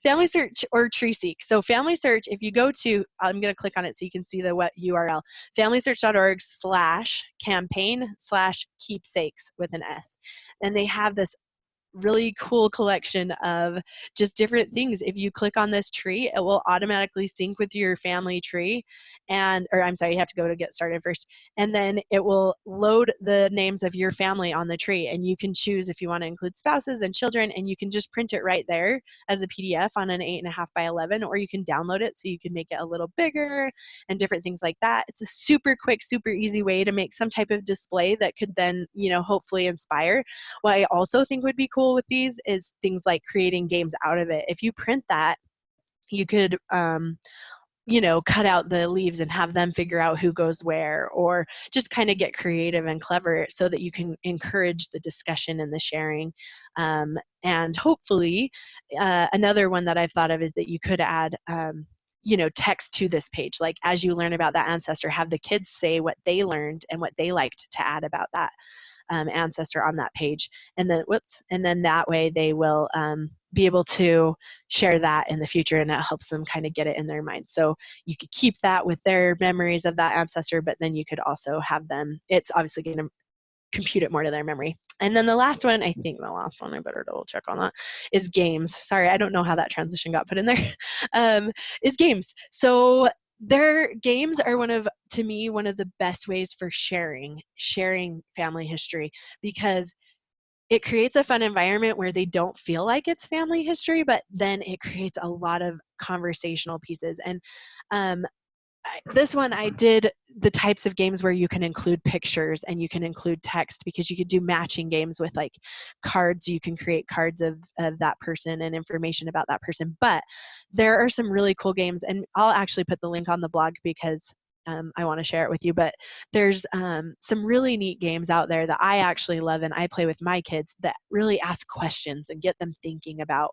Family Search or Tree Seek. So Family Search, if you go to, I'm going to click on it so you can see the what URL, familysearch.org/campaign/keepsakes with an S. And they have this really cool collection of just different things. If you click on this tree, it will automatically sync with your family tree, or I'm sorry, you have to go to get started first, and then it will load the names of your family on the tree, and you can choose if you want to include spouses and children, and you can just print it right there as a PDF on an 8.5 by 11, or you can download it so you can make it a little bigger and different things like that. It's a super quick, super easy way to make some type of display that could then, hopefully inspire. What I also think would be cool with these is things like creating games out of it. If you print that, you could cut out the leaves and have them figure out who goes where, or just kind of get creative and clever so that you can encourage the discussion and the sharing. And hopefully another one that I've thought of is that you could add text to this page. Like, as you learn about that ancestor, have the kids say what they learned and what they liked to add about that ancestor on that page, and then that way they will be able to share that in the future, and that helps them kind of get it in their mind. So you could keep that with their memories of that ancestor, but then you could also have them, it's obviously going to compute it more to their memory. And then the last one, I better double check on that, is games. Sorry, I don't know how that transition got put in there. Is games. So their games are to me, one of the best ways for sharing family history, because it creates a fun environment where they don't feel like it's family history, but then it creates a lot of conversational pieces. And this one, I did the types of games where you can include pictures and you can include text, because you could do matching games with like cards. You can create cards of that person and information about that person. But there are some really cool games, and I'll actually put the link on the blog because I want to share it with you. But there's some really neat games out there that I actually love and I play with my kids that really ask questions and get them thinking about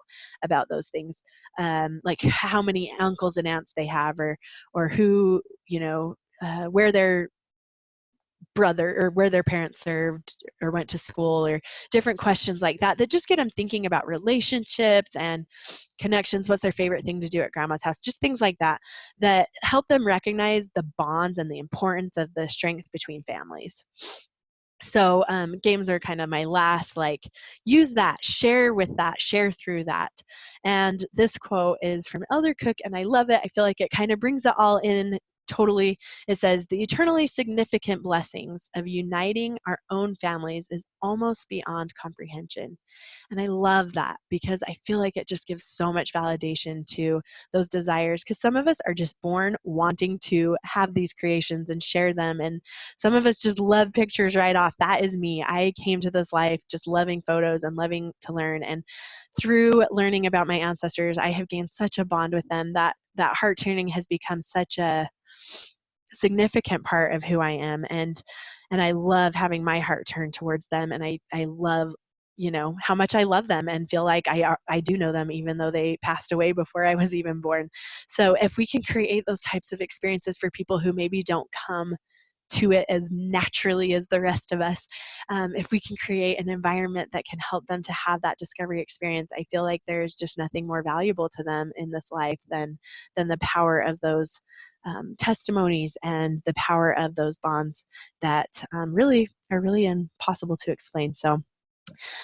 those things, like how many uncles and aunts they have, or who, where their brother or where their parents served or went to school, or different questions like that just get them thinking about relationships and connections. What's their favorite thing to do at grandma's house? Just things like that help them recognize the bonds and the importance of the strength between families. So games are kind of my last, use that, share with that, share through that. And this quote is from Elder Cook, and I love it. I feel like it kind of brings it all in totally. It says, "The eternally significant blessings of uniting our own families is almost beyond comprehension." And I love that, because I feel like it just gives so much validation to those desires, because some of us are just born wanting to have these creations and share them, and some of us just love pictures right off. That is me. I came to this life just loving photos and loving to learn, and through learning about my ancestors, I have gained such a bond with them that heart tuning has become such a significant part of who I am, and I love having my heart turned towards them, and I love how much I love them and feel like I do know them, even though they passed away before I was even born. So if we can create those types of experiences for people who maybe don't come to it as naturally as the rest of us, if we can create an environment that can help them to have that discovery experience, I feel like there's just nothing more valuable to them in this life than the power of those testimonies and the power of those bonds that really are really impossible to explain. So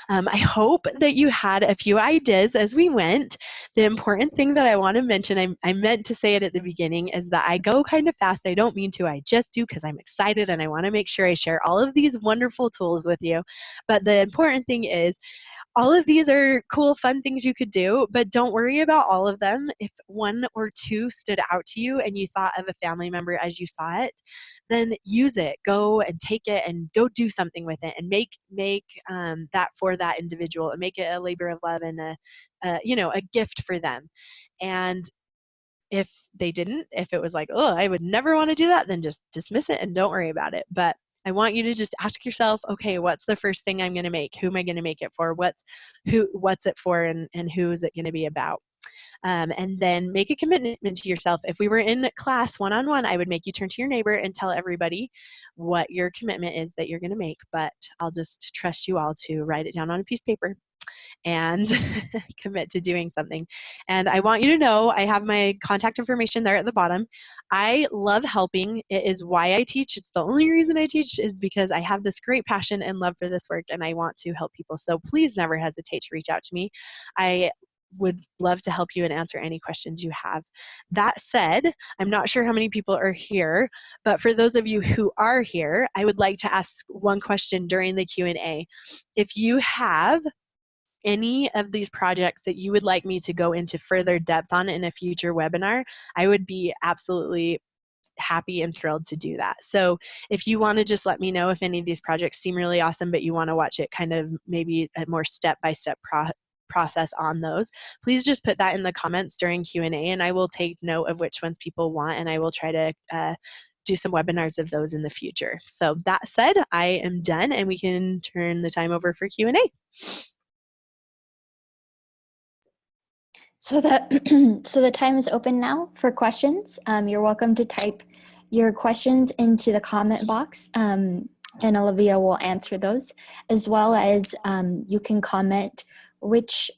I hope that you had a few ideas as we went. The important thing that I want to mention, I meant to say it at the beginning, is that I go kind of fast. I don't mean to. I just do, because I'm excited and I want to make sure I share all of these wonderful tools with you. But the important thing is, all of these are cool, fun things you could do, but don't worry about all of them. If one or two stood out to you and you thought of a family member as you saw it, then use it. Go and take it and go do something with it and make that for that individual and make it a labor of love and a gift for them. And if they didn't, if it was like, oh, I would never want to do that, then just dismiss it and don't worry about it. But I want you to just ask yourself, okay, what's the first thing I'm going to make? Who am I going to make it for? What's it for, and who is it going to be about? And then make a commitment to yourself. If we were in class one-on-one, I would make you turn to your neighbor and tell everybody what your commitment is that you're going to make. But I'll just trust you all to write it down on a piece of paper and commit to doing something. And I want you to know I have my contact information there at the bottom. I love helping. It is why I teach. It's the only reason I teach is because I have this great passion and love for this work and I want to help people. So please never hesitate to reach out to me. I would love to help you and answer any questions you have. That said, I'm not sure how many people are here, but for those of you who are here, I would like to ask one question during the Q&A. If you have any of these projects that you would like me to go into further depth on in a future webinar, I would be absolutely happy and thrilled to do that. So if you want to just let me know if any of these projects seem really awesome, but you want to watch it kind of maybe a more step-by-step process on those, please just put that in the comments during Q&A and I will take note of which ones people want and I will try to do some webinars of those in the future. So that said, I am done and we can turn the time over for Q&A. So the time is open now for questions. You're welcome to type your questions into the comment box, and Olivia will answer those, as well as you can comment which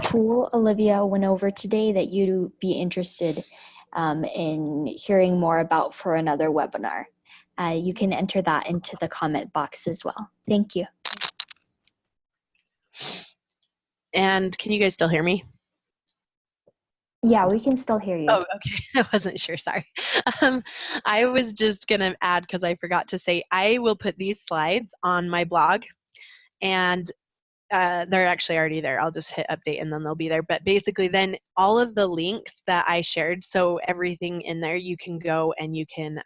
tool Olivia went over today that you'd be interested in hearing more about for another webinar. You can enter that into the comment box as well. Thank you. And can you guys still hear me? Yeah, we can still hear you. Oh, okay. I wasn't sure. Sorry. I was just going to add, because I forgot to say, I will put these slides on my blog, and they're actually already there. I'll just hit update and then they'll be there. But basically then all of the links that I shared, so everything in there, you can go and you can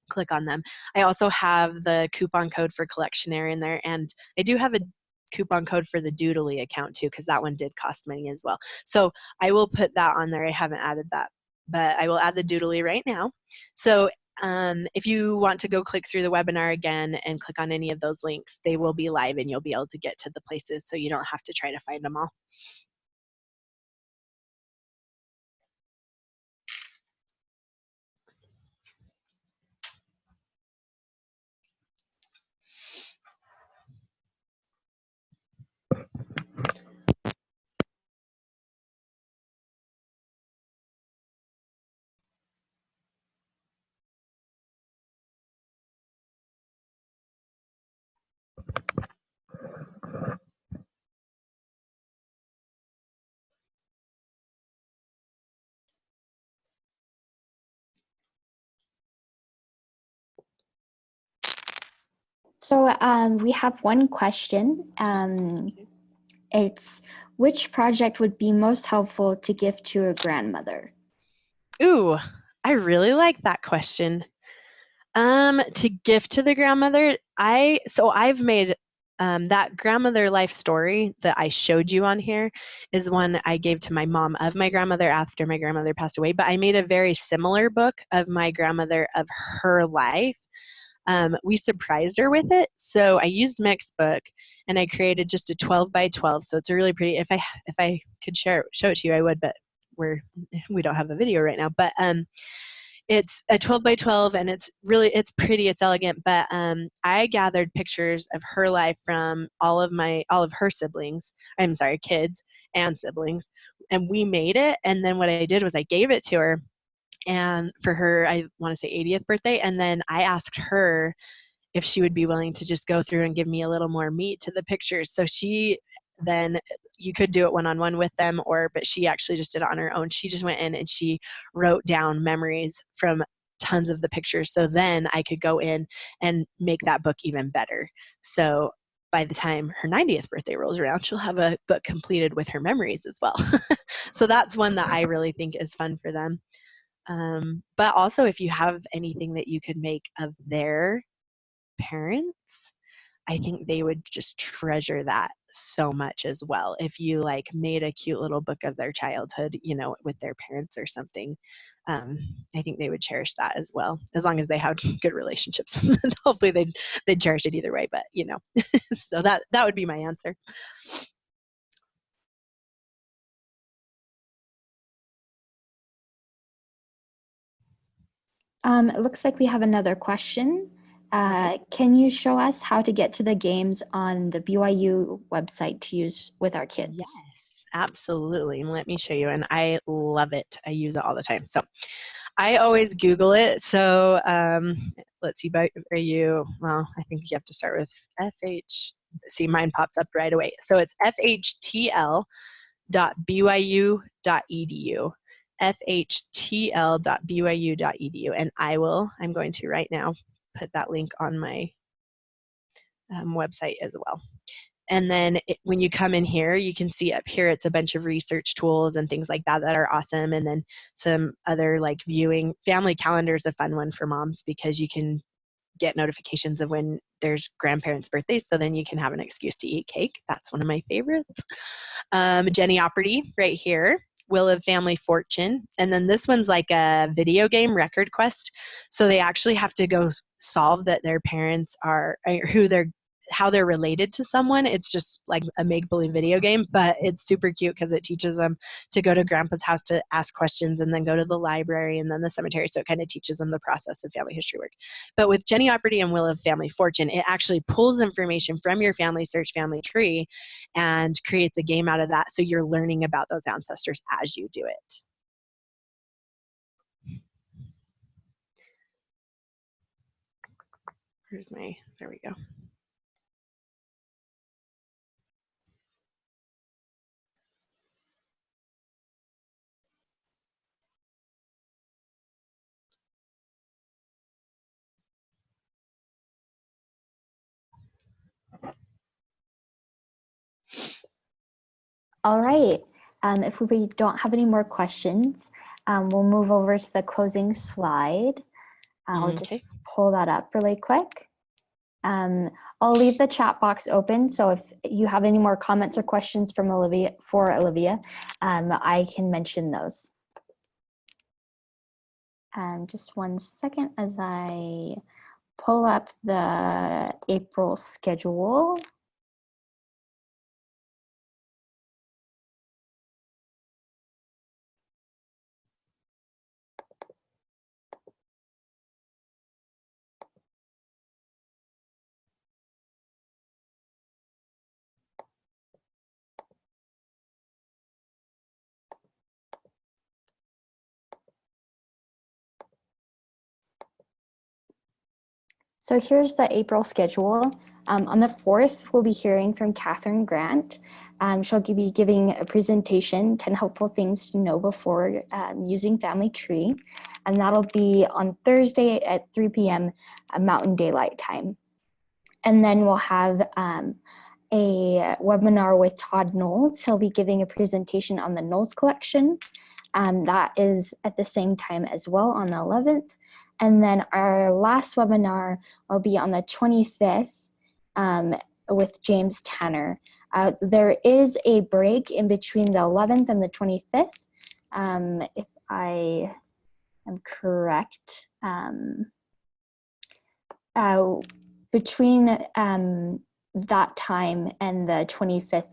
click on them. I also have the coupon code for Collectionary in there, and I do have a coupon code for the Doodle account too, because that one did cost money as well. So I will put that on there. I haven't added that, but I will add the Doodle right now. So if you want to go click through the webinar again and click on any of those links, they will be live and you'll be able to get to the places so you don't have to try to find them all. So we have one question. It's, which project would be most helpful to gift to a grandmother? Ooh, I really like that question. To gift to the grandmother, I've made that grandmother life story that I showed you on here is one I gave to my mom of my grandmother after my grandmother passed away, but I made a very similar book of my grandmother of her life. We surprised her with it, so I used Mixed Book and I created just a 12 by 12. So it's a really pretty. If I could show it to you, I would, but we don't have a video right now. But it's a 12 by 12 and it's pretty, it's elegant, but I gathered pictures of her life from all of her siblings, kids and siblings, and we made it. And then what I did was I gave it to her, and for her, I want to say 80th birthday, and then I asked her if she would be willing to just go through and give me a little more meat to the pictures. So you could do it one-on-one with them, but she actually just did it on her own. She just went in and she wrote down memories from tons of the pictures. So then I could go in and make that book even better. So by the time her 90th birthday rolls around, she'll have a book completed with her memories as well. So that's one that I really think is fun for them. But also, if you have anything that you could make of their parents, I think they would just treasure that so much as well. If you like made a cute little book of their childhood, you know, with their parents or something, I think they would cherish that as well, as long as they have good relationships. Hopefully they'd cherish it either way, but you know, so that would be my answer. It looks like we have another question. Can you show us how to get to the games on the BYU website to use with our kids? Yes, absolutely. Let me show you. And I love it. I use it all the time. So I always Google it. So let's see, are you, well, I think you have to start with FH. See, mine pops up right away. So it's fhtl.byu.edu. fhtl.byu.edu. And I'm going to right now put that link on my website as well. And then when you come in here, you can see up here, it's a bunch of research tools and things like that that are awesome. And then some other like viewing. Family calendar is a fun one for moms because you can get notifications of when there's grandparents' birthdays. So then you can have an excuse to eat cake. That's one of my favorites. Geniopity right here. Wheel of Family Fortune. And then this one's like a video game, Record Quest. So they actually have to go solve that their parents are, how they're related to someone. It's just like a make-believe video game, but it's super cute because it teaches them to go to grandpa's house to ask questions and then go to the library and then the cemetery. So it kind of teaches them the process of family history work. But with Geniopity and Wheel of Family Fortune, it actually pulls information from your family search family tree and creates a game out of that. So you're learning about those ancestors as you do it. There we go. All right. If we don't have any more questions, we'll move over to the closing slide. I'll just pull that up really quick. I'll leave the chat box open, so if you have any more comments or questions from Olivia, I can mention those. Just one second as I pull up the April schedule. So here's the April schedule. On the 4th, we'll be hearing from Catherine Grant. She'll be giving a presentation, 10 helpful things to know before using Family Tree. And that'll be on Thursday at 3 p.m. Mountain Daylight Time. And then we'll have a webinar with Todd Knowles. He'll be giving a presentation on the Knowles collection. That is at the same time as well on the 11th. And then our last webinar will be on the 25th with James Tanner. There is a break in between the 11th and the 25th, if I am correct. Between that time and the 25th,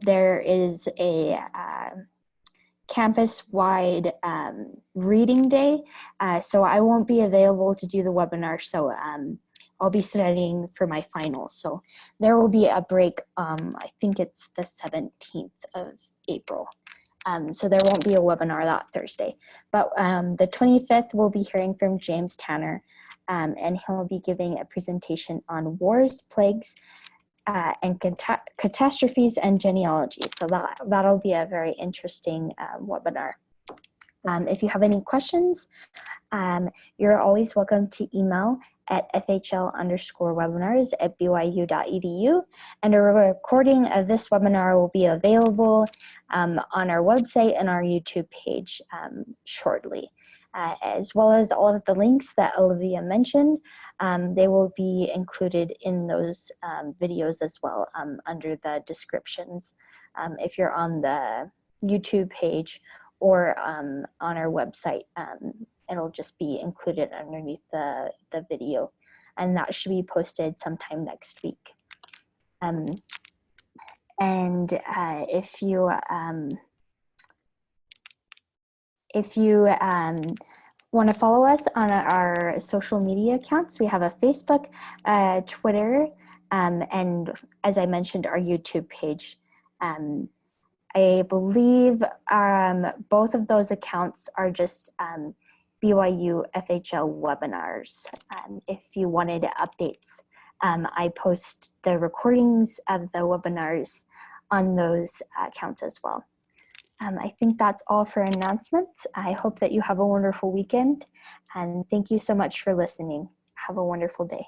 there is a campus-wide reading day, so I won't be available to do the webinar, so I'll be studying for my finals. So there will be a break, I think it's the 17th of April. So there won't be a webinar that Thursday. But the 25th, we'll be hearing from James Tanner, and he'll be giving a presentation on wars, plagues, and catastrophes and genealogies. So that'll be a very interesting webinar. If you have any questions, you're always welcome to email at fhl_webinars@byu.edu. And a recording of this webinar will be available on our website and our YouTube page shortly. As well as all of the links that Olivia mentioned, they will be included in those videos as well under the descriptions if you're on the YouTube page or on our website. It'll just be included underneath the video, and that should be posted sometime next week. And if you want to follow us on our social media accounts, we have a Facebook, Twitter, and as I mentioned, our YouTube page. I believe both of those accounts are just BYU FHL webinars. If you wanted updates, I post the recordings of the webinars on those accounts as well. I think that's all for announcements. I hope that you have a wonderful weekend, and thank you so much for listening. Have a wonderful day.